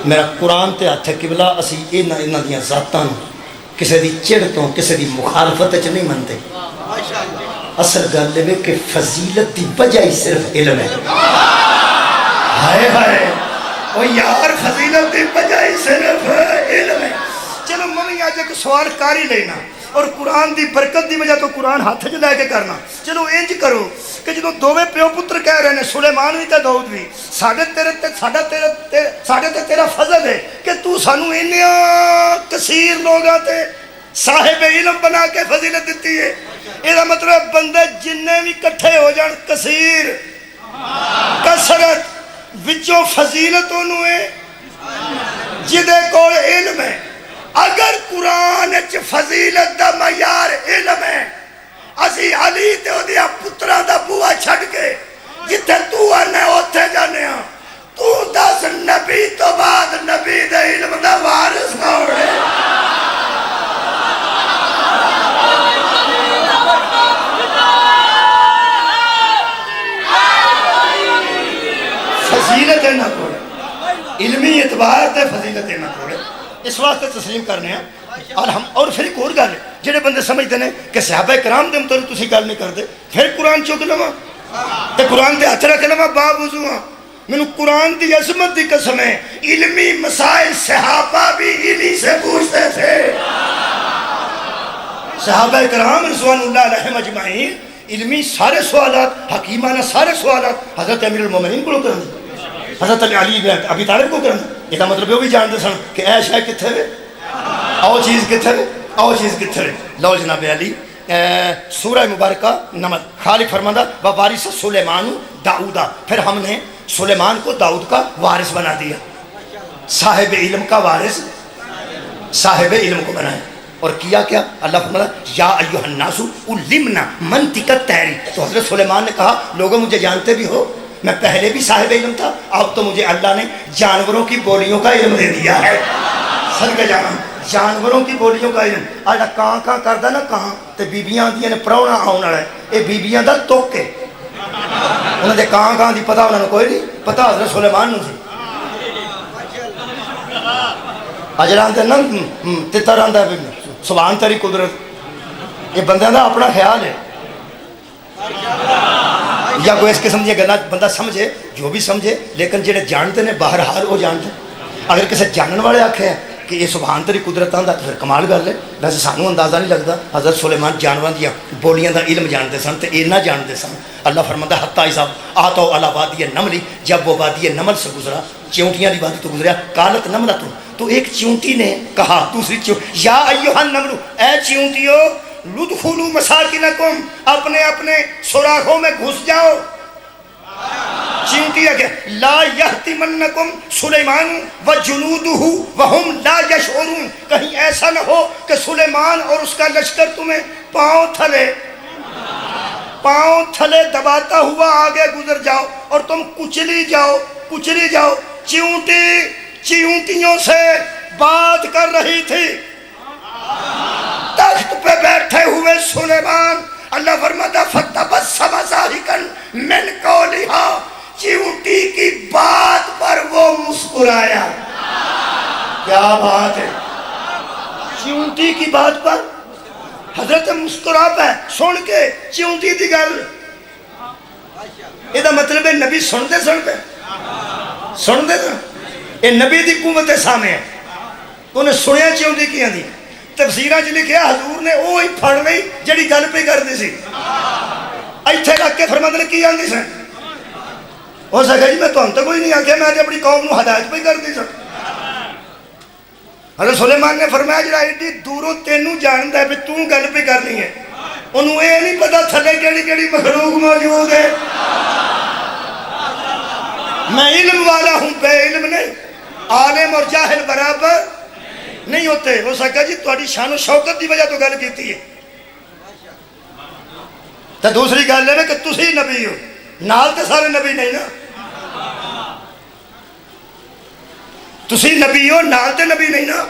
میرا قرآن تے ہاتھ قبلہ اسی انہاں دیاں ذاتاں کسی دی چڑ تو کسی دی مخالفت چ نہیں مانتے. اصل گل ہے کہ فضیلت دی وجہ ہی صرف علم ہے. ہائے ہائے او یار فضیلت دی وجہ ہی صرف علم ہے. چلو میں آج ایک سوال کاری لینا اور قرآن دی برکت دی وجہ تو قرآن ہاتھ چ لے کے کرنا. چلو انج کرو کہ جدوں دوویں پیو پتر کہہ رہے ہیں سلیمان بھی تے داؤد بھی ساڈے تے تیرا فضل ہے کہ تو سانو انہاں کثیر لوگاں تے صاحب علم بنا کے فضیلت دیتی ہے. یہ مطلب بندے جننے بھی کٹھے ہو جان کثیر کثرت وچوں فضیلت انہوں ہے جدے کول علم ہے. اگر قرآن چ فضیلت دا معیار علم ہے اسی علی تے اودیاں پتراں دا بوا چھڈ کے جتھے تو آنے اوتھے جانے ہاں. تو دس نبی تو بعد نبی دے علم دا وارث کون ہے؟ فضیلت نہ کوڑے, علمی اعتبار تے فضیلت نہ کوڑے. اس واسطے تسلیم کرنے ہیں. اور پھر ایک اور گل ہے جڑے بندے سمجھتے ہیں کہ صحابہ کرام دے متعلق تسی گل نہیں کرتے, پھر قرآن چک لواں تے قرآن دے ہاتھ رکھ لواں باوضو ہاں. مینوں قرآن دی عظمت دی قسم ہے علمی مسائل صحابہ بھی انہی سے پوچھتے تھے. صحابہ کرام رضوان اللہ علیہم اجمعین علمی سارے سوالات حکیمانہ سارے سوالات حضرت امیر المومنین کو کریں, حضرت علی بن ابی طالب کو کریں. یہ مطلب وہ بھی جانتے سن کہ اے شے کتھے وے, او چیز کتھے وے, او چیز کتھے وے. لو جناب علی سورہ مبارکہ نمل. خالق فرماتا ووارث سلیمان داؤدا, پھر ہم نے سلیمان کو داؤد کا وارث بنا دیا, صاحب علم کا وارث صاحب علم کو بنایا. اور کیا کیا اللہ فرماتا یا ایھا الناس علمنا منطق الطیر. تو حضرت سلیمان نے کہا لوگوں مجھے جانتے بھی ہو میں پہلے بھی صاحب علم تھا, اب تو مجھے اللہ نے جانوروں کی بولیوں کا علم دے دیا ہے. صدقہ جانا جانوروں کی بولیوں کا علم. آج کہاں کہاں کردا نا کہاں تے بیبیاں آندیاں نے پراؤنا آن والا ہے, اے بیبیاں دا توکے انہاں دے کہاں کہاں دی پتہ انہاں نوں کوئی نہیں پتہ, حضرت سلیمان نوں سی. اجڑاں تے نا تتر آندا سبحان تیری قدرت, یہ بندیاں دا اپنا خیال ہے. یا کوئی اس قسم دی گلاں بندہ سمجھے جو بھی سمجھے, لیکن جڑے جانتے نے بہرحال وہ جانتے. اگر کسی جانن والے آکھے کہ یہ سبحان تیری قدرت آندا تو پھر کمال گل ہے. ویسے سانوں اندازہ نہیں لگتا حضرت سلیمان جانوراں دیا بولیاں دا علم جانتے سن تے اینا جانتے سن. اللہ فرماتا ہے حتی اذا آتوا علی وادی النمل، جب وہ وادی نمل سے گزرا چیونٹیاں دی وادی تو گزریا، قالت نملۃ، تو ایک چیونٹی نے کہا دوسری یا ایھا النمل، اے چیونٹیو لدخلوا مساکنکم، اپنے اپنے سوراخوں میں گھس جاؤ. چیونٹی ہے لا یحتمنکم سلیمان وجنودہ وہم لا یشعرون، کہیں ایسا نہ ہو کہ سلیمان اور اس کا لشکر تمہیں پاؤں تھلے دباتا ہوا آگے گزر جاؤ اور تم کچلی جاؤ. چیونٹی چیونٹیوں سے بات کر رہی تھی، تخت پہ بیٹھے ہوئے سلیمان. اللہ فرماتا فتبسم ضاحکا من قولہا، چیونٹی کی بات پر وہ مسکرایا. کیا بات ہے، چیونٹی کی بات پر حضرت مسکرا پہ سن کے چیونٹی دی گل. یہ مطلب ہے نبی سنتے سن یہ نبی دی قوت سامنے ہے. انہیں سنیا چیونٹی کیا دی. تفسیرہ چ لکھیا حضور نے وہی پھڑ لئی جڑی گل پہ کرتی سی، ایتھے رکھ کے فرماتے نے کی آندی سن. ہو سکے جی میں تہن تو کوئی نہیں آکھیا، میں اپنی قوم نو ہدایت پہ کرتی سن. حضرت سلیمان نے فرمایا جڑا ایڈی دوروں تینوں جاندا ہے بھی تو گل پہ کرنی ہے، انہوں یہ نہیں پتا تھلے کیڑی مخلوق موجود ہے. میں علم والا ہوں، بے علم نہیں. عالم اور جاہل برابر نہیں ہوتے. ہو سکتا جی تہاڈی شان و شوکت دی وجہ تو گل کیتی ہے. تو دوسری گل ہے کہ تسی نبی ہو، نال تے سارے نبی نہیں نا. تسی نبی ہو، نال تے نبی نہیں نا.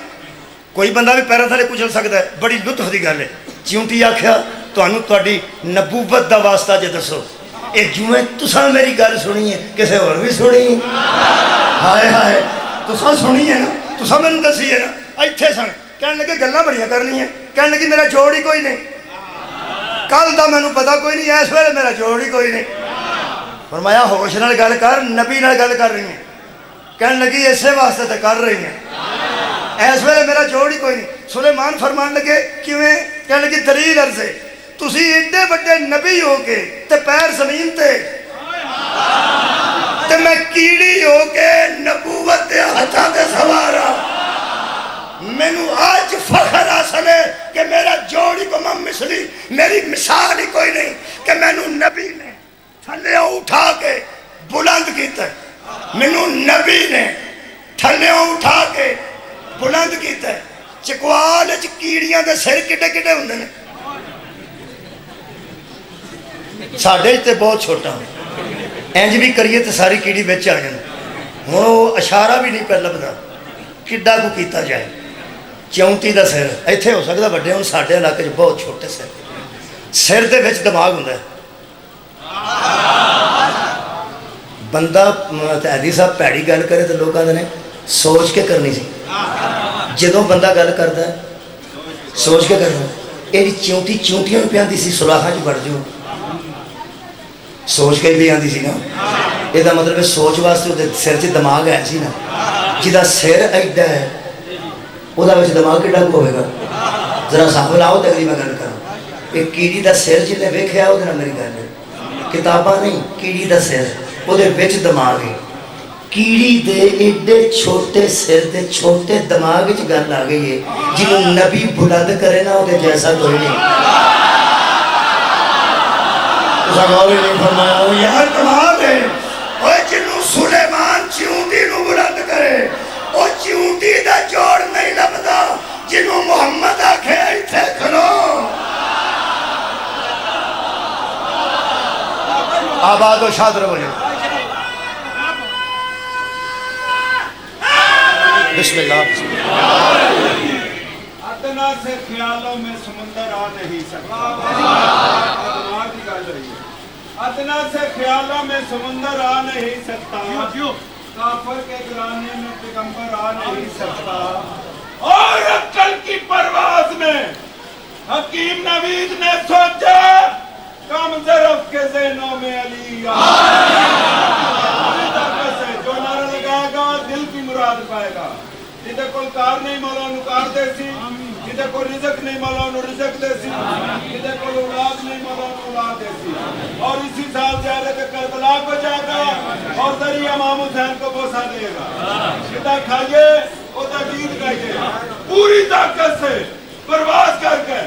کوئی بندہ بھی پیروں تھلے کچل سکتا ہے. بڑی لطف دی گل ہے. چیونٹی آکھیا تانوں تہاڈی نبوت دا واسطہ جے دسو. اے جویں تساں میری گل سنی ہے کسے اور بھی سنی؟ ہائے ہائے تساں سنی ہے نا، تساں مینوں دسی ہے نا. ایتھے سن کہنے لگے گلاں بڑیاں کرنی ہیں، کہنے لگی میرا جوڑ ہی کوئی نہیں، کل دا مینوں پتا کوئی نہیں، اس ویلے میرا جوڑ ہی کوئی نہیں. فرمایا ہوش نال گل کر، نبی نال گل کر رہی ہیں. کہنے لگی اسے واسطے تے کر رہی ہیں، اس ویلے میرا جوڑ ہی کوئی نہیں. سلیمان فرمان لگے کیویں؟ کہنے لگی دلیل عرضے تسی ایڈے بڑے نبی ہو کے تے پیر زمین تے میں کیڑی ہو کے نبوت دے ہتھاں تے سوارا. مینوں آج فخر حاصل ہے کہ میرا جوڑی کو مثلی، میری مثال ہی کوئی نہیں کہ مینوں نبی نے تھلے اٹھا کے بلند کیتا ہے. مینوں نبی نے تھلے اٹھا کے بلند کیتا ہے. چکوال وچ کیڑیاں دے سر کڈے کڈے ہوندے نے، ساڈے تے بہت چھوٹا. انج بھی کریے تے ساری کیڑی وچ آ جاندی. ہن وہ اشارہ بھی نہیں پہ لبدا کڈا کو کیتا جائے. چیونٹی دا سر ایتھے ہو سکدا وڈے ہون، ساڈے علاقے چ بہت چھوٹے سر دے وچ دماغ ہوندا ہے. بندہ حدیث صاحب پیڑی گل کرے تو لوگ آدھے سوچ کے کرنی سی. جدوں بندہ گل کرتا ہے سوچ کے کرنا. یہ چیونٹی چیونٹیاں بھی آتی سی سوراخاں چ بڑھ جاؤ، سوچ کے بھی آتی سی نا. یہ مطلب ہے سوچ واسطے وہ سر چ دماغ ہے سی نا. جہاں سر ایڈا ہے وہ دماغ کڈا کو ہوئے گا. ذرا حساب لاؤ تو اگلی میں گل کروں. ایک کیڑی دا سر جنہیں ویکھیا وہ میری گل ہے، کتاباں نہیں. کیڑی دا سر وہ دماغ ہے. کیڑی دے ایڈے چھوٹے سر دے چھوٹے دماغ وچ گل آ گئی ہے. جنہوں نبی بلند کرے نا وہ جیسا کوئی نہیں. نہیں فرمایا یار کمال ہے. وہ جنہوں سلیمان چیونٹی نو بلند کرے وہ چیونٹی دا جوڑ نہیں لبدا. جنہوں محمد آکھے ایتھے کھلو. آباد و شاد رہو. بسم اللہ. ادنا سے خیالوں میں سمندر آ نہیں سکتا. ادنا سے خیالوں میں سمندر آ نہیں سکتا. کافر کے گرانے میں پیغمبر آ نہیں سکتا. اور عقل کی پرواز میں حکیم نوید نے سوچا کم ظرف کے ذہنوں میں علی جو نعرہ لگائے گا دل کی مراد پائے گا. جدھر کو کول کار نہیں مولا نو کار دے سی کدے کو رزق نہیں مولا نو رزق دے سی کدے کو اولاد نہیں مولا نو اولاد دے سی اور اسی سال زیارت کربلا کو جا کر اور ذریعہ امام حسین کو بوسہ دے گا کدہ کھائیے وہ تقید کہیے پوری طاقت سے پرواز کر کے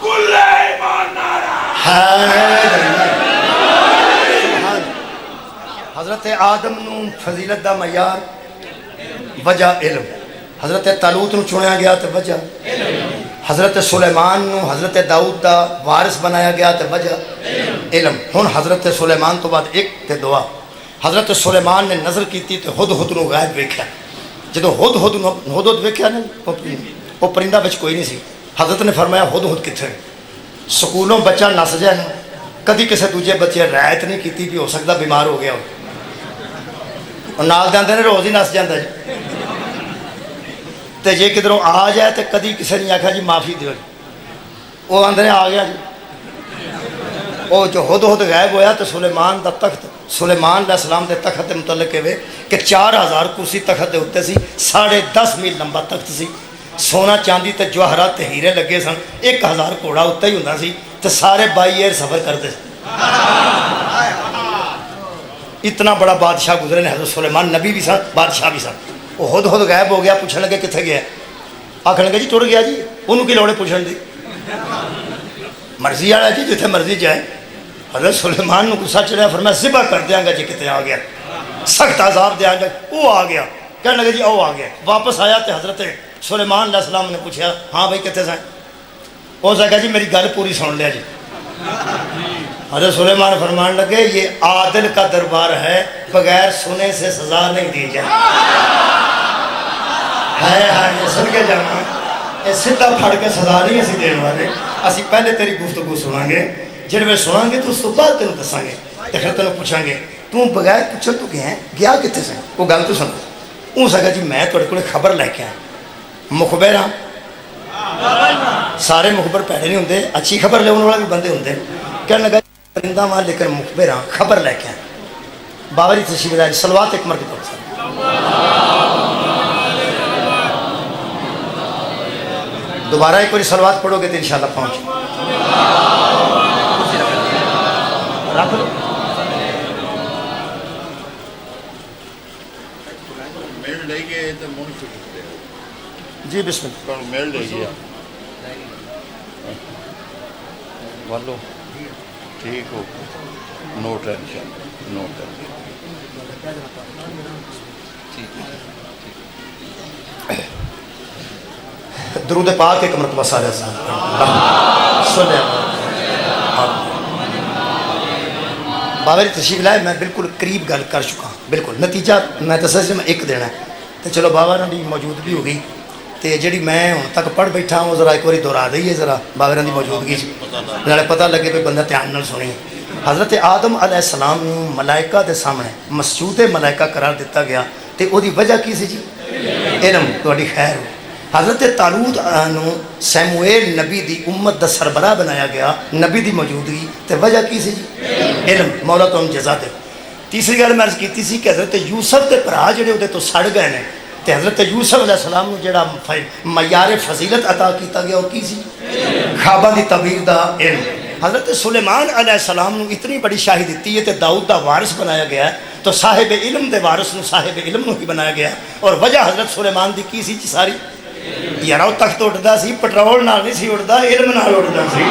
کل ایمان نعرہ حضرت آدم نو فضیلت دا معیار وجہ علم، حضرت طالوت نو چنیا گیا تے وجہ حضرت سلیمان نو حضرت داؤد دا وارث بنایا گیا تے وجہ علم۔ ہن حضرت سلیمان تو بعد ایک تے دعا، حضرت سلیمان نے نظر کیتی تے ہدہد نو غائب ویکھیا، جدو ہدہد ویکھیا نا وہ پرندہ بچ کوئی نہیں سی، حضرت نے فرمایا ہدہد کتھے؟ سکولوں بچہ نس جائے نا کدی کسی دوجے بچے رعایت نہیں کیتی بھی ہو سکتا بیمار ہو گیا ہو اور نال دے آندے نے روز ہی نس جاندہ جی تے جے کدھروں آ جائے تے کدی کسی نے آکھا جی معافی دیو جی وہ آندے نے آ گیا جی وہ جو ہدہد غائب ہویا تو سلیمان دا تخت سلیمان علیہ السلام دے تخت دے متعلق ہے کہ 4000 کرسی تخت دے ہوتے سی 10.5 میل لمبا تخت سی سونا چاندی تے جواہرات تے ہیرے لگے سن 1000 گھوڑا اتنا ہی ہوندا سی تے سارے بائی ایئر سفر کرتے اتنا بڑا بادشاہ گزرے نے حضرت سلیمان، نبی بھی سن بادشاہ بھی سن۔ وہ ہدہد غائب ہو گیا، پوچھنے لگے کتنے گیا، آخر لگے جی ٹر گیا جی، انہوں کی لوڑے پوچھنے دی مرضی والا جی جتنے مرضی جائے۔ حضرت سلیمان نے غصہ چڑھا، فرمایا ذبح کر دیاں گا جی کتنے آ گیا، سخت عذاب دیاں گا، وہ آ گیا، کہنے لگے جی او آ گیا۔ واپس آیا تو حضرت سلیمان علیہ السلام نے پوچھا ہاں بھائی کتنے سائیں، وہ کہا جی میری گل پوری سن لیا جی۔ حضرت سلیمان فرمان لگے یہ عادل کا دربار ہے، بغیر سنے سے سزا نہیں دی جائے۔ ہے سن کے جانا یہ سدھا پھڑ کے سزا نہیں اسی دین والے، اسی پہلے تیری گفتگو سنیں گے، جن میں سنیں گے تو اس تو بعد تینوں دسیں گے، تو پھر تینوں پوچھیں گے تو بغیر پوچھو تو گیا کتنے سے، وہ گل تو سن۔ وہ کہا جی میں تھوڑے کو خبر لے کے آیا، مخبر ہاں، سارے مخبر پیڑے نہیں ہوندے، اچھی خبر لے والا بھی بندے ہوندے، کہنے لگا پرندہ وہاں لے کر مخبر ہاں خبر لے کے آئے۔ بابا جی تشریف لائے، صلوات ایک مرتبہ پڑھ سکتے، دوبارہ ایک بار صلوات پڑھو گے تو انشاءاللہ پہنچ رکھ لو۔ میل لے گئے تو منہ جی بسم اللہ۔ میل لے گیا والو ٹھیک ہو، نو ٹینشن نو ٹینشن۔ درود پاک ایک مرتبہ سارے سن بابا جی تشریف لائے، میں بالکل قریب گل کر چکا ہوں، بالکل نتیجہ میں دسا سی میں ایک دینا ہے تو چلو بابا نے بھی موجودگی ہو گئی تو جیڑی میں ہوں تک پڑھ بیٹھا ہوں ذرا ایک بار دہرا دئیے ذرا بابا کی موجودگی نالے پتہ لگے پہ بندہ دھیان نال سنی۔ حضرت آدم علیہ السلام نو ملائکہ دے سامنے مسجود ملائکہ قرار دیتا گیا تو وہ دی وجہ کی سی جی؟ علم، تہاڈی خیر ہو۔ حضرت طالوت نو سیموئیل نبی دی امت دا سربراہ بنایا گیا، نبی دی موجودگی تے وجہ کی سی جی؟ علم، مولا تو ہم جزا دے۔ تیسری گل میں عرض کیتی سی کہ حضرت یوسف کے بھرا جڑے اودے تو سڑ گئے نے تے حضرت یوسف علیہ السلام نو جڑا معیار فضیلت عطا کیتا گیا وہ کی سی؟ خواباں دی تعبیر دا علم۔ حضرت سلیمان علیہ السلام نو اتنی بڑی شاہی دیتی ہے تے داؤد دا وارث بنایا گیا ہے تو صاحب علم دے وارث نو صاحب علم نو ہی بنایا گیا اور وجہ حضرت سلیمان دی کی سی جی ساری؟ یار وہ تخت اٹھتا سی پٹرول نال نہیں سی اٹھتا، علم نال اٹھتا سی،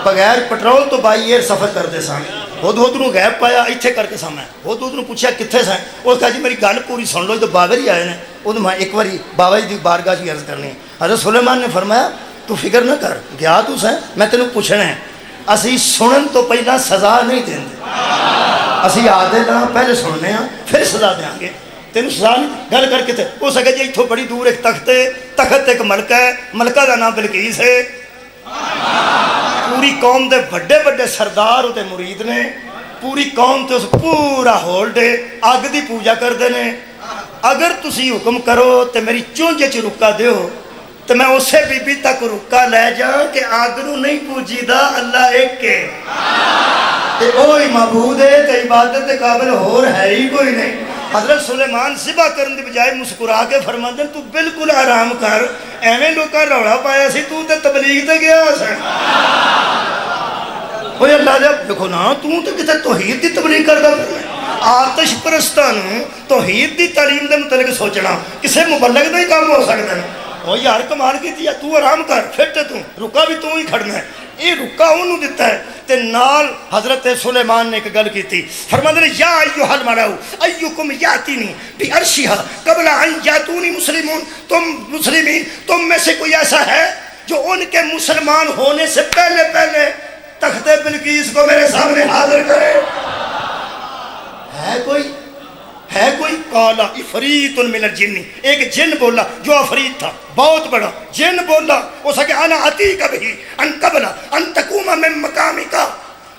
بغیر پٹرول تو بائی ایئر سفر کرتے سن۔ ہدہد نو غائب پایا اتنے کر کے سامنے، ہدہد نو پوچھا کتنے سن، وہ کہا جی میری گل پوری سن لو، تو بابر ہی آئے نے، وہ میں ایک باری بابا جی دی بارگاہ کی عرض کرنی۔ حضرت سلیمان نے فرمایا تو فکر نہ کر، گیا تو سیں میں تینوں پوچھنا ہے، اسی سنن تو پہلا سزا نہیں دیں اسی آدھے نہ پہلے سننے ہیں پھر سزا دیں گے، تینوں سزا نہیں گل کر کے تھے ہو سکے جی اتھوں بڑی دور ایک تخت ہے، تخت ایک ملکہ ہے، ملکہ کا نام بلقیس ہے، پوری قوم دے بڑے بڑے سردار ہوتے مرید نے، پوری قوم تے اس پورا ہولڈ ہے، آگ دی پوجا کر دینے، اگر تسی حکم کرو تے میری چونجے چ رکا دیو تو میں اسے بی بی تک رکا لے جاؤں کہ آگ نو نہیں پوجی دا اللہ ایک کے تے اوہی معبود ہے تے عبادت دے قابل ہور ہے ہی کوئی نہیں۔ حضرت سلیمان ذبح کرنے دی بجائے مسکرا کے فرماندے تو بالکل آرام کر، ایویں لوکاں روڑا پایا سی تو تے تبلیغ تے گیا سی۔ اوے اللہ دے دیکھو نا، تو تے کتے توحید دی تبلیغ کردا آتش پرستاں نوں توحید دی تعلیم دے متعلق سوچنا کسے مبلغ دا ہی کام ہو سکدا ہے۔ او یار کمال کیتی ہے، تو آرام کر، پھر تے تو رکا بھی تو ہی کھڑنا ہے، یہ رکا انہوں دیتا ہے تے نال حضرت سلیمان نے ایک گل کی تھی، فرماتے ہیں یا ایوہ الملأ ایکم یاتینی بی عرشہا قبل ان یاتونی مسلمون، تم میں سے کوئی ایسا ہے جو ان کے مسلمان ہونے سے پہلے تخت بلقیس کو میرے سامنے حاضر کرے؟ ہے کوئی؟ قال عفریت من الجن، ایک جن بولا جو عفریت تھا، بہت بڑا جن بولا، اس کہ انا اتیک بہی ان قبل ان تقوم من مقامک،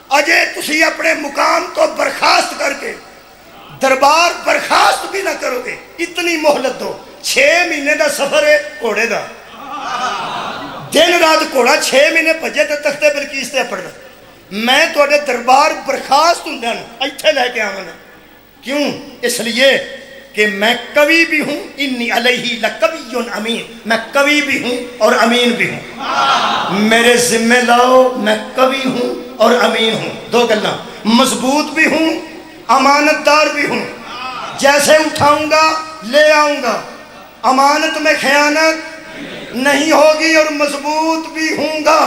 اجے تسی اپنے مقام تو برخاست کر کے دربار برخاست بھی نہ کرو گے، اتنی مہلت دو۔ 6 مہینے دا سفر ہے گھوڑے دا، دن رات گھوڑا 6 مہینے بھجے تے تخت بلقیس تے پڑنا، میں تواڈے دربار برخاست ہوندا نا ایتھے لے کے آواں، کیوں؟ اس لیے کہ میں قوی بھی ہوں، انی علیہ لقوی امین، میں قوی بھی ہوں اور امین بھی ہوں، میرے ذمہ لاؤ، میں قوی ہوں اور امین ہوں، دو گلاں، مضبوط بھی ہوں امانت دار بھی ہوں، جیسے اٹھاؤں گا لے آؤں گا، امانت میں خیانت نہیں ہوگی اور مضبوط بھی ہوں گا۔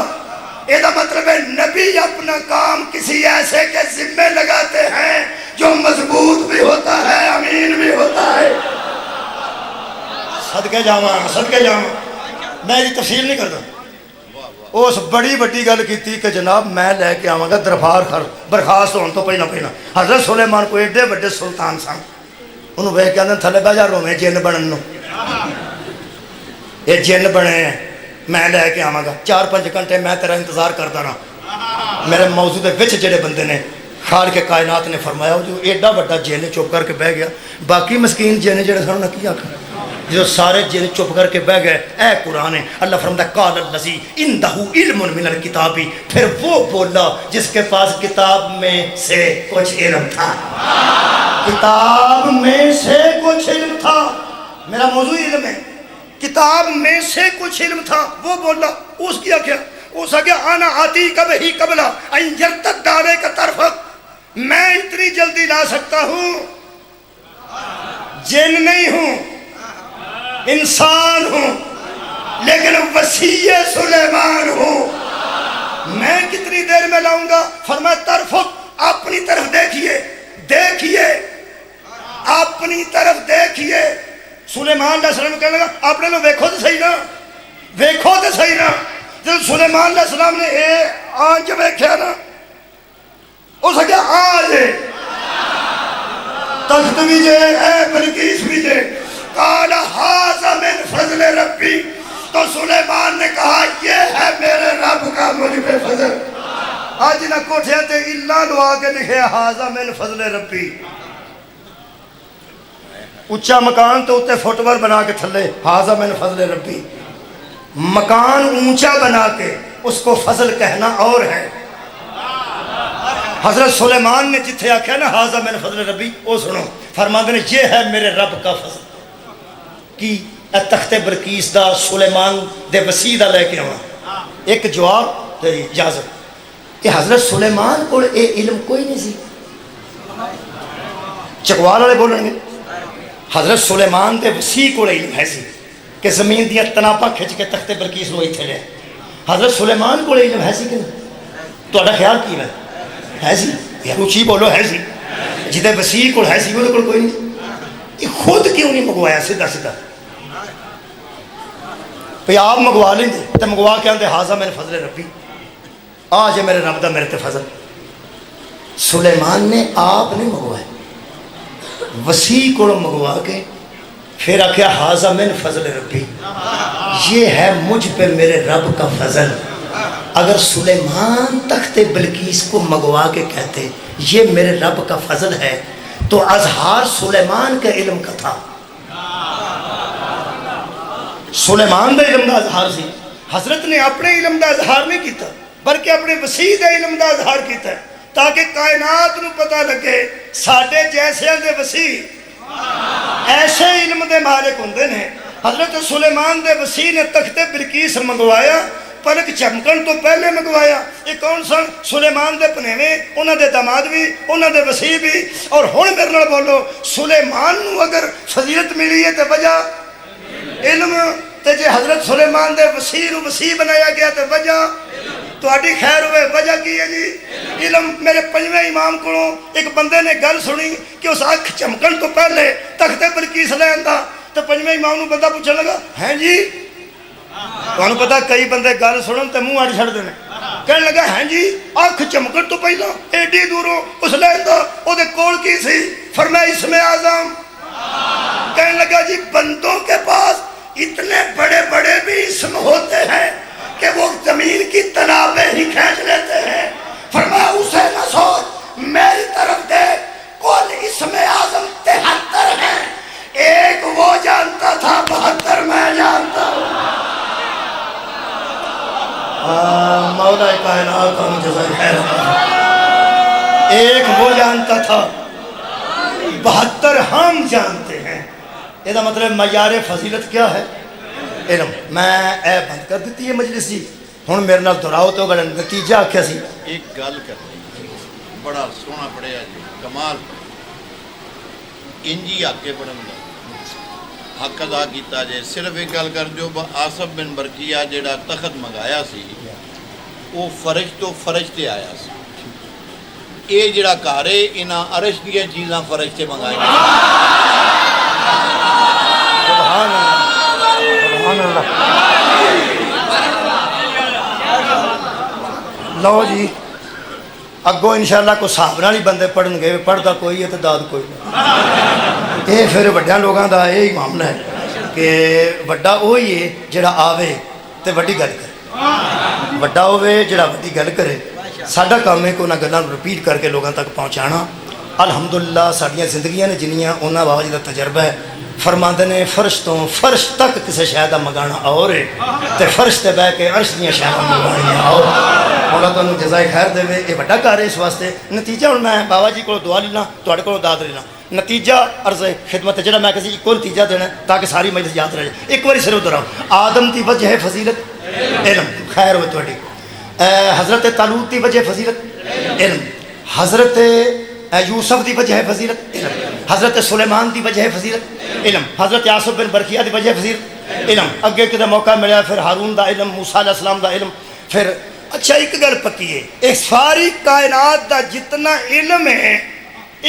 یہ مطلب ہے نبی اپنا کام کسی ایسے کے ذمہ لگاتے ہیں جو مضبوط بھی ہوتا ہے امین بھی ہوتا ہے۔ صدقے جاواں میں یہ تفصیل نہیں کرتا، اس بڑی بڑی گل کی تھی کہ جناب میں لے کے آواں گا دربار برخاست ہونے تو پہلا حضرت سلیمان کو ایڈے بڑے سلطان سن، انہوں ویکھ کے آندے تھلے بہ جا روویں جن بنن نو، یہ جن بنے ہیں، میں لے کے آواں گا 4-5 گھنٹے میں تیرا انتظار کرتا رہا۔ میرے موضوع دے وچ جڑے بندے نے خالق کے کائنات نے فرمایا جو ایڈا بڑا جن چپ کر کے بہ گیا، باقی مسکین جن جڑے سن کی آکھا، جو سارے جن چپ کر کے بہ گئے، اے قرآن ہے اللہ فرماتا ہے قال الذی عندہ علم من الکتاب، پھر وہ بولا جس کے پاس کتاب میں سے کچھ علم تھا، کتاب میں سے کچھ علم تھا، میرا موضوع علم ہے، کتاب میں سے کچھ علم تھا، وہ بولا، اس کیا کیا؟ اس کیا انا آتی کب ہی قبلہ ان یرتد علیک طرفک، میں اتنی جلدی لا سکتا ہوں، جن نہیں ہوں انسان ہوں لیکن وسیع سلیمان ہوں، میں کتنی دیر میں لاؤں گا؟ فرمایا طرفک، اپنی طرف دیکھیے اپنی طرف دیکھیے۔ سلیمان علیہ السلام کہنے لگا اپنے لوگ ویکھو تو صحیح نا، جب سلیمان علیہ السلام نے آنچ ویکھیا نا، اس نے کہا آج تخت بھی جے اے بلقیس بھی جے، قال ھذا من فضل ربی، تو سلیمان نے کہا یہ ہے میرے رب کا مجھ پہ فضل۔ آج نہ کوٹھے تے اللہ لوا کے لکھے ھذا من فضل ربی، اچھا مکان تو اتے فٹبال بنا کے تھلے ھذا من فضل ربی، مکان اونچا بنا کے اس کو فضل کہنا اور ہے۔ حضرت سلیمان نے جتھے آکھیا نا ھذا من فضل ربی، او سنو فرماندے نے یہ ہے میرے رب کا فضل، کی تخت بلقیس دا سلیمان دے وسیع دا لے کے آنا۔ ایک جواب تیری اجازت کہ حضرت سلیمان کو اے علم کوئی نہیں سی، چکوال والے بولیں گے حضرت سلیمان دے وسیع کو علم ہے سی کہ زمین دیا تناپا کھچ کے تخت بلقیس لو ایتھے لے، حضرت سلیمان کو علم ہے سی کہ نہیں؟ تو خیال کی ہے سی، یا اچھی بولو ہے سی، جدے وسیع کو ہے سی وہ کوئی نہیں، یہ خود کیوں نہیں منگوایا سیدھا پہ آپ منگوا لیں گے تو منگوا کے آتے ھذا من فضل ربی، آج ہے میرے رب دا میرے تے فضل۔ سلیمان نے آپ نہیں منگوایا، وسیع کو منگوا کے پھر آکھیا ھذا من فضل ربی، یہ ہے مجھ پہ میرے رب کا فضل۔ اگر سلیمان تخت بلقیس کو منگوا کے کہتے یہ میرے رب کا فضل ہے تو اظہار سلیمان کے علم کا تھا، سلیمان دا علم دا اظہار سی، حضرت نے اپنے علم دا اظہار نہیں کیتا بلکہ اپنے وسیع دا علم دا اظہار کیتا ہے تاکہ کائنات نو پتہ لگے ساڈے جیسے دے وسیع ایسے علم دے مالک ہوندے نے. حضرت سلیمان دے وسیع نے تختے بلقیس منگوایا، پلک چمکن تو پہلے منگوایا. یہ کون سن؟ سلیمان دے پنیویں، انہاں دے داماد بھی، انہاں دے وسیع بھی. اور ہن میرے نال بولو، سلیمان نو اگر فضیلت ملی ہے تے وجہ علم، تے جے حضرت سلیمان دے وسیع نو وسیع بنایا گیا تے وجہ تہاڈی خیر ہوئے. وجہ کی ہے جی؟ علم. میرے پنجویں امام کو ایک بندے نے گل سنی کہ اس اکھ چمکن تو پہلے تختے بلقیس لے آندا، تو پنجویں امام نو بندہ پوچھن لگا ہیں جی، تمہیں پتا کئی بندے گل سنن تے منہ اڑ چھڑدے نے. کہنے لگا ہیں جی اکھ چمکن تو پہلا ایڈی دوروں اس لے آندا، او دے کول کی سی؟ فرمایا اسم اعظم. کہنے لگا جی بندوں کے پاس اتنے بڑے بڑے بھی اسم ہوتے ہیں کہ وہ زمین کی تنابیں ہی کھینچ لیتے ہیں. فرمایا اسے نہ سوچ، میری طرف دیکھ، کل اسم اعظم 73 ہیں، ایک وہ جانتا تھا 72 میں جانتا ہوں. مولا کائنات کا جزائے خیر. ایک وہ جانتا تھا 72 ہم جانتے ہیں. یہ مطلب معیار فضیلت کیا ہے؟ علم. میں اے بند کر دیتی ہے مجلس جی، ہن میرے نال دہراؤ تو گل نتیجہ آکھیا سی. ایک گل کرتے بڑا سونا پڑھیا جی، کمال. انجی آکے پڑھن دا حق ادا کیتا جائے. صرف ایک گل کر جو آصف بن برقیہ جڑا تخت منگایا سی وہ فرش تو فرش تے آیا سی. اے جڑا گھر ہے انہاں عرش دیا چیزاں فرش تے منگائی. سبحان اللہ، سبحان اللہ. لو جی اگوں انشاءاللہ کو صحابہ والی بندے پڑھن گے، پڑھدا کوئی ہے تو داد کوئی نہیں. یہ پھر وڈیاں لوگاں دا یہی معاملہ ہے کہ وڈا وہی ہے جڑا آوے تے وڈی گل کرے. وڈا ہوے جڑا وڈی گل کرے. ساڈا کام ہے کہ انہاں گلاں رپیٹ کر کے لوگاں تک پہنچانا. الحمدللہ ساڈیاں زندگیاں نے جنیاں انہاں بابا جی دا تجربہ ہے. فرماندے نے فرش تو فرش تک کسے شے دا منگانا اور ہے تے فرش تے بیٹھ کے عرش دیاں شیاں منگانیاں اور. مولا تانوں جزائے خیر دے. یہ بڑا کار ہے اس واسطے. نتیجہ ہن میں بابا جی کو دعا لینا، تہاڈے کو داد لینا. نتیجہ عرض خدمت جڑا میں کسی کو نتیجہ دینا تاکہ ساری مجلس یاد رہ جائے. ایک بار صرف دہراؤ. آدم دی وجہ ہے فضیلت علم، خیر ہوئے تہاڈی. حضرت طالوت دی وجہ فضیلت علم. حضرت یوسف دی وجہ ہے فضیلت علم. حضرت سلیمان دی وجہ ہے فضیلت علم. حضرت آصف بن برقیہ دی وجہ ہے فضیلت علم. اگے کدے موقع ملیا پھر ہارون دا علم، موسیٰ علیہ السلام دا علم. پھر اچھا ایک گل پکی ہے، ایک ساری کائنات دا جتنا علم ہے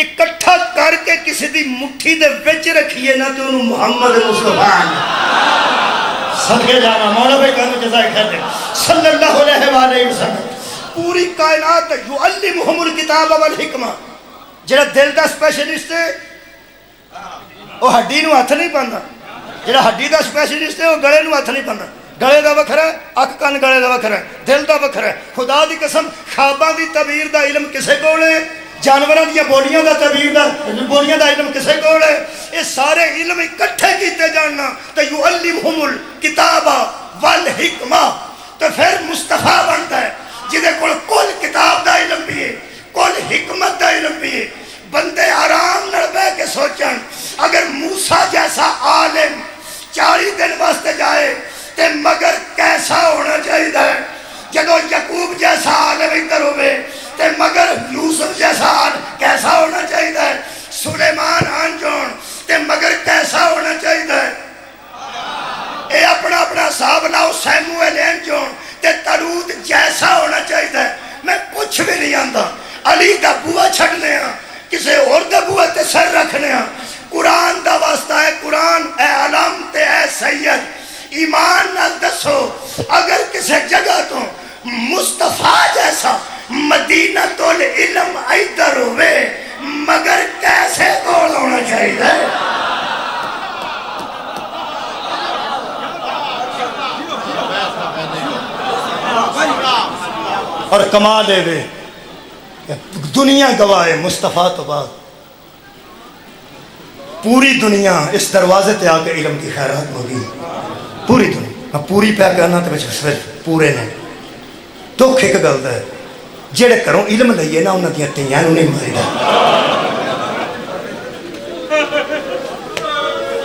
اکٹھا کر کے کسی دی مٹھی دے وچ رکھیے نا تو انہوں محمد مصطفیٰ صدقے جانا. مولا بھائی کہنا جزائے خیر دے صلی اللہ علیہ وآلہ وسلم. پوری کائنات یعلمہم الکتاب والحکمہ. جڑا دل دا اسپیشلسٹ ہے وہ ہڈی نو ہاتھ نہیں پاندا. جڑا ہڈی دا اسپیشلسٹ ہے وہ گلے نو ہاتھ نہیں پاندا. گلے دا وکھرا ہے، اکھ کان گلے دا وکھرا ہے، دل دا وکھرا ہے. خدا دی قسم خواباں دی تعبیر دا علم کسے کول ہے، جانوراں دی بولیاں دا تعبیر دا بولیاں دا علم کسے کول ہے. یہ سارے علم اکٹھے کیتے جاننا تے یعلمہم الکتاب والحکمہ. تو پھر مصطفیٰ بنتا ہے جہدے کل کتاب دا علم بھی ہے، کل حکمت دا علم بھی ہے. بندے آرام نال بیٹھ کے سوچن اگر موسیٰ جیسا عالم 40 دن واسطے جائے تے مگر کیسا ہونا چاہیے. جدو یعقوب جیسا عالم ادھر ہوئے تے مگر یوسف جیسا عالم کیسا ہونا چاہیے. سلیمان آن جون تے مگر کیسا ہونا چاہیے. اے اپنا اپنا حساب لاؤ. سیموئیل آن جون تے طالوت جیسا ہونا چاہیے. میں کچھ بھی نہیں آندا. علی دا بوا چھڑنے ہاں، کسے اور دا بوا تے سر رکھنے ہاں. قرآن دا واسطہ ہے. قرآن اے علم تے اے سید ایمان نہ دسو اگر کسی جگہ تو مصطفیٰ جیسا مدینہ العلم ادھر ہوئے مگر کیسے کول ہونا چاہیے. اور کمال دے وے دنیا گواہ مصطفیٰ تو بعد پوری دنیا اس دروازے تے آ کے علم کی خیرات ہوگی. پوری دنیا میں پوری پہ کرنا تو پورے نے. دکھ ایک گل ہے جہے گھروں علم لئیے نا انہوں نے تیاں نہیں ماری.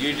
GD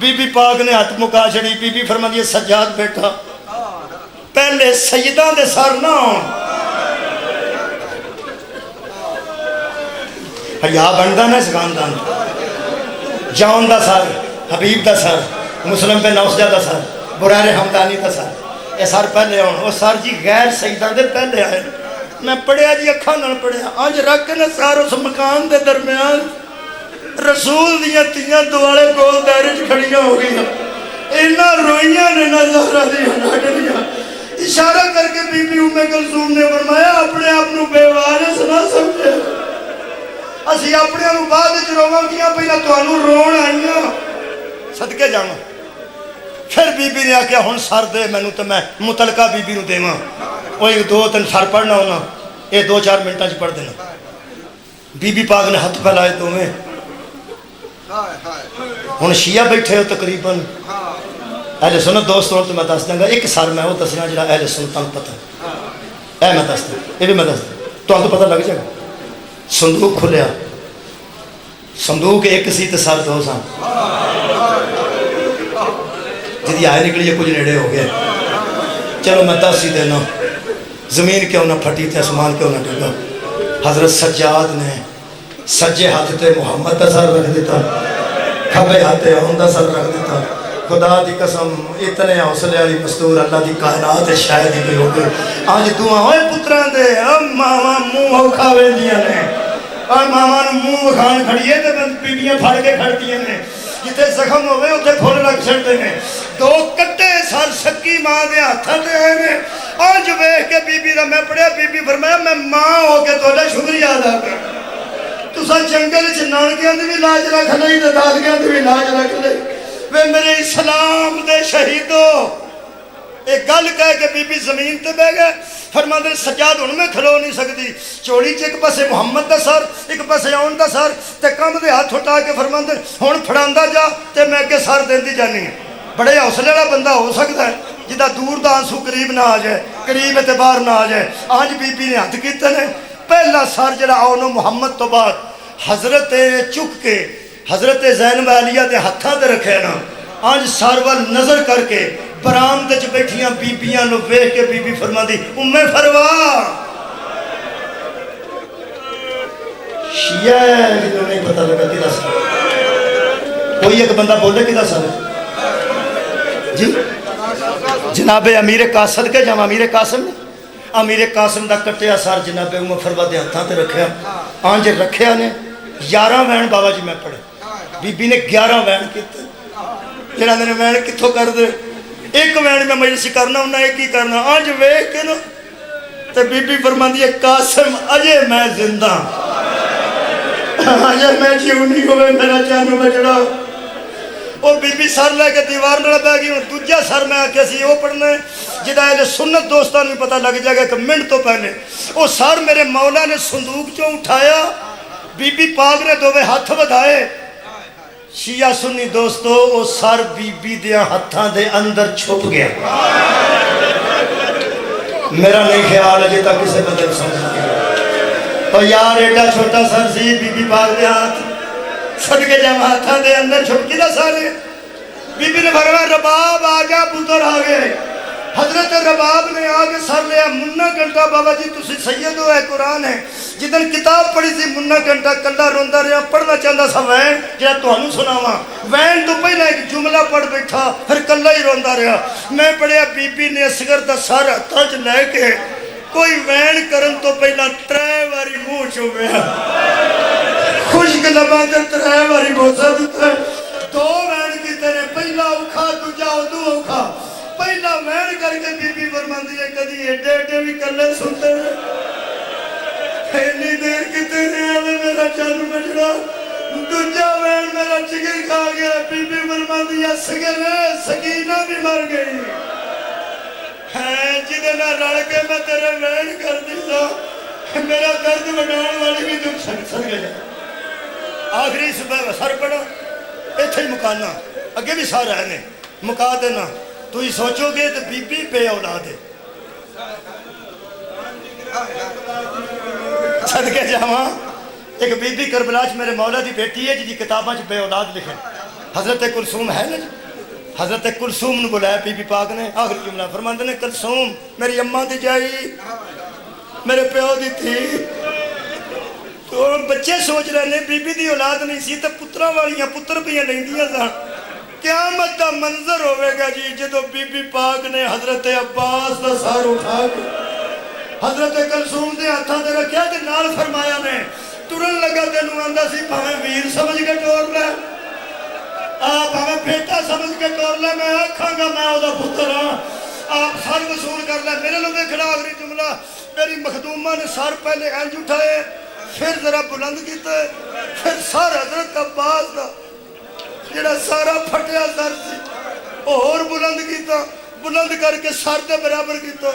بی بی پاک نے ہاتھ مکا چھڑی. بی بی فرماندی ہے سجاد بیٹا پہلے سیداں دے سر نہ ہون. حیا بندا نا اس خاندان جان دا سر حبیب دا سر مسلم بن نوسجہ دا سر برائر حمدانی دا سر یہ سر پہلے ہون. وہ سر جی غیر سیداں دے پہلے آئے. میں پڑھیا جی اکھاں نال پڑھیا اج رکھ کے نا سر اس مکان دے درمیان رسول دیاں تیاں دوالے گول دائرے چ کھڑیاں ہو گئیاں. اینا روئیاں نے نا زہرا دیاں ڈاڈیاں. اشارہ کر کے بی بی ام کلثوم نے فرمایا اپنے آپ نو بے وارث نہ سمجھے. اسی اپنے نو بعد وچ روواں گیاں پہلا تانوں رون آئیاں صدقے جاواں. پھر بی بی نے آکھیا ہن سر دے مینوں تے میں متعلقہ بی بی نو دیواں. وہ ایک دو تین سر پڑھنا ہونا یہ 2-4 منٹاں چ پڑھ دینا. بی بی پاک نے ہاتھ پھیلائے دوویں. ہن شیعہ بیٹھے ہو تقریباً اہل سنت دوستوں تو میں دس دوں گا ایک سر میں وہ دسنا جڑا اہل سنتاں نوں پتہ اے میں دس دوں یہ بھی میں دس دوں تانوں پتہ لگ جائے گا. صندوق کھلیا صندوق ایک سی تے سر دو سن جدی آئے نکلی یہ کچھ نیڑے ہو گئے. چلو میں دس ہی دینا زمین کیوں نہ پھٹی تے آسمان کیوں نہ ڈگا. حضرت سجاد نے سجے ہاتھ تے محمد دا سر رکھ دیتا کھبے ہاتھ تے اون دا سر رکھ دیتا. خدا دی قسم اتنے حوصلے والی مستور اللہ دی کائنات شاید ہی کوئی ہو گئی. آج دعا ہوئے پتراں دے ماواں منہ کھاوے دیاں نے اور ماواں نوں منہ کھان کھڑیے تے بیبیاں پھڑ کے کھڑتیاں نے. جتے زخم ہوئے اتنے پھول رکھ چھڑتے ہیں. دو کٹے سر سکی ماں دے ہاتھاں تے آئے نے. آج ویکھ کے بی بی دا میں پڑھیا بی بی فرمایا میں ماں ہو کے تہاڈا شکریہ ادا کر. تساں جنگل وچ نانکیاں دی بھی لاج رکھ لئی تے دادیاں دی بھی لاج رکھ لئی. وے میرے اسلام دے شہیدو ایک گل کہہ کے بی بی زمین تے بہ گئے. فرماندے سجاد ہن میں کھلو نہیں سکتی. چوڑی چ ایک پاسے محمد دا سر ایک پاسے اون دا سر تے کم دے ہاتھ اٹھا کے فرماندے ہن پھڑاندا جا تے میں اگے سر دیندی جانی. بڑے حوصلے والا بندہ ہو سکتا ہے جدا دور دا آنسو قریب نہ آ جائے قریب اعتبار نہ آ جائے. آج بی بی نے ہاتھ کیتے نے پہلا سر جڑا اونوں محمد تو بعد حضرت چک کے حضرت زینب عالیہ دے ہتھاں تے رکھے نا. آج سر وال نظر کر کے برامد وچ بیٹھیاں بیبیاں نو ویکھ کے بی بی فرماندی ام فروا شیعہ جو نہیں پتہ لگا کدا سر. کوئی ایک بندہ بولے کدا سر جی جناب امیر قاسم کے جام امیر قاسم نے امیر قاسم دا کٹیا سر جناب ام فروا دے ہتھاں تے رکھیا. آنج رکھیا نے 11 وین بابا جی میں پڑھے. بی بی نے 11 وین کیتے. جنہاں نے وین کتھوں کر دے ایک وین میں مجلس کرنا انہاں ایک ہی کرنا. آج ویکھ کے نا تے بی بی فرماندی ہے قاسم اجے میں زندہ اجے میں جیوں نہیں ہوئے میرا جان بچڑا. وہ بی بی سر لے کے دیوار نال بہ گئی. دوجا سر میں آکھیا سی وہ پڑھنا ہے جدا اہل سنت دوستاں نوں پتہ لگ جائے گا کہ منٹ تو پہلے وہ سر میرے مولا نے صندوق چوں اٹھایا. بی بی پاک نے دوویں ہاتھ ودھائے. شیعہ سنی دوستو وہ سر بی بی دیاں ہتھاں دے اندر چھپ گیا. میرا نہیں خیال اجے تک کسے بدل سمجھ گیا. تو یار ایڈا چھوٹا سر سی بی بی پاک دے ہاتھ صدقے جاواں ہتھاں دے اندر چھپ کے دا سارے. بی بی نے فرمایا رباب آ جا پتر آ گئے. حضرت رباب نے آگے سر لیا. منا گھنٹہ بابا جی تسی سید ہو ہے قرآن ہے جدن کتاب پڑھی سی منا گھنٹہ کلا روندا رہا پڑھنا چاہتا سا وین جہاں تمہیں سناواں. وین تو پہلے ایک جملہ پڑھ بیٹھا پھر کلا ہی روندا رہا. میں پڑھیا بی بی نے اصغر دا سر ہاتھاں چ لے کے کوئی وین کرن تو پہلا 3 واری منہ چومیا خشک لباں تے 3 واری بوسا دتا. 2 وین کیتے نے پہلا اوکھا دوجا ادو اوکھا. پہلا وین کر کے بی بی فرماندی ہے کدی ایڈے ایڈے بھی کلے سنتے اینی دیر کتے رہے میرا چن بچڑا. دوجا وین میرا چگر کھا گیا. بی بی فرماندی ہے سکینہ بھی مر گئی ہے جدے نہ رل کے میں تیرے وین کر دیتا میرا درد بڑھان والی بھی دکھ سر گیا. آخری سر پڑا ایتھے ہی مکانا اگے بھی سارا ہے نے مکا دینا. تو ہی سوچو گے تو بی بی بے اولاد ہے. صدقے جاواں ایک بی بی کربلا چ میرے مولا دی بیٹی ہے جی کتاباں چ بے اولاد لکھے. حضرت کلثوم ہے نا جی، حضرت کلثوم نے بلایا بی بی پاک نے، آخری جملہ فرماندے نے کلثوم میری اماں دی جائی، میرے پیو دی تھی. تو بچے سوچ رہے نے بی بی دی اولاد نہیں سی تو پترا والیاں پتر پہ لیندیاں سن. قیامت دا منظر ہوئے گا جی جدو بی بی پاک نے حضرت عباس دا سار اٹھا کے حضرت کلثوم دے ہاتھاں تے رکھیا تے نال فرمایا نے ترن لگا تینوں آندا سی بھاویں ویر سمجھ کے ٹور لے، آپ ہمیں بیٹا سمجھ کے ٹور لے، میں آکھاں گا میں او دا پتر ہاں، آپ سر وصول کر لے. میرے لوگ کھڑا آخری جملہ میری مخدومہ نے سر پہلے انج اٹھائے پھر ذرا بلند کیتے، پھر سر حضرت عباس دا جڑا سارا پھٹیا سر سی اور بلند کیتا، بلند کر کے سر دے برابر کیتا،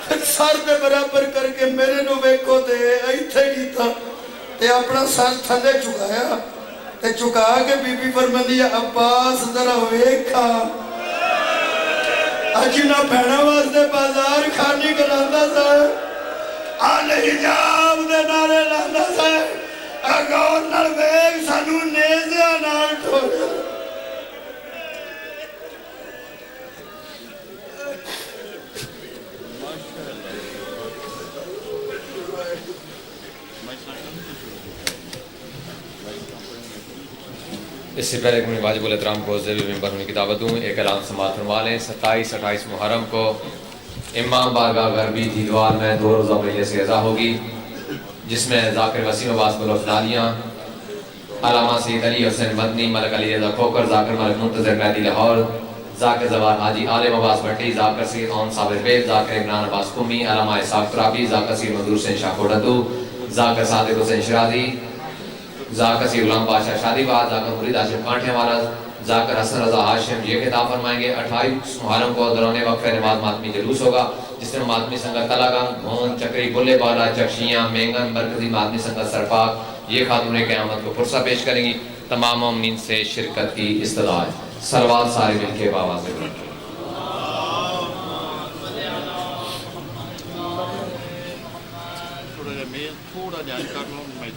پھر سر دے برابر کر کے میرے نو ویکھو تے ایتھے کیتا تے اپنا سر تھلے چکایا تے چکا کے بی بی فرماندی عباس ذرا ویکھا اج نہ بہنا واسطے بازار خالی کراندا سا، آل حجاب دے نعرے لاندا سا، اگور نال ویکھ سانو نیزیاں نال ٹھوکا. اس سے پہلے کہ واجب الاحترام کو ذیل ممبر ہونے کی دعوت دوں، ایک اعلان سماعت فرما لیں. 27-28 محرم کو امام بارگاہ غربی دیدوار میں 2 روزہ مجلس اعزا ہوگی، جس میں ذاکر وسیم عباس بلوچدانیہ، علامہ سید علی حسین مدنی، ملک علی رضا کھوکر، ذاکر ملک منتظر مہدی لاہور، ذاکر زوار حاجی عالم عباس بھٹی، ذاکر سید اون صابر بیگ، ذاکر عمران عباس قمی، علامہ اسحاق ترابی، ذاکر سید منظور حسین شاہ کوڈدو، ذاکر صادق حسین شرازی، ذاکر سید غلام بادشاہ شادی باد، ذاکر مرید ہاشم کانٹھے والا، ذاکر حسن رضا ہاشم یہ خطاب فرمائیں گے. 28 محرم کو دوران وقفہ نماز ماتمی جلوس ہوگا، جس میں ماتمی سنگت تلاگنگ، بھون، چکری، بلے بالا، چکشیاں، مینگن، مرکزی ماتمی سنگت سرپاک یہ خاتون قیامت کو پرسہ پیش کریں گی. تمام مومنین سے شرکت کی استدعا ہے. صلوات سارے مل کے بآواز بلند. تھوڑا جہا میں تھوڑا جہا کر لوں میں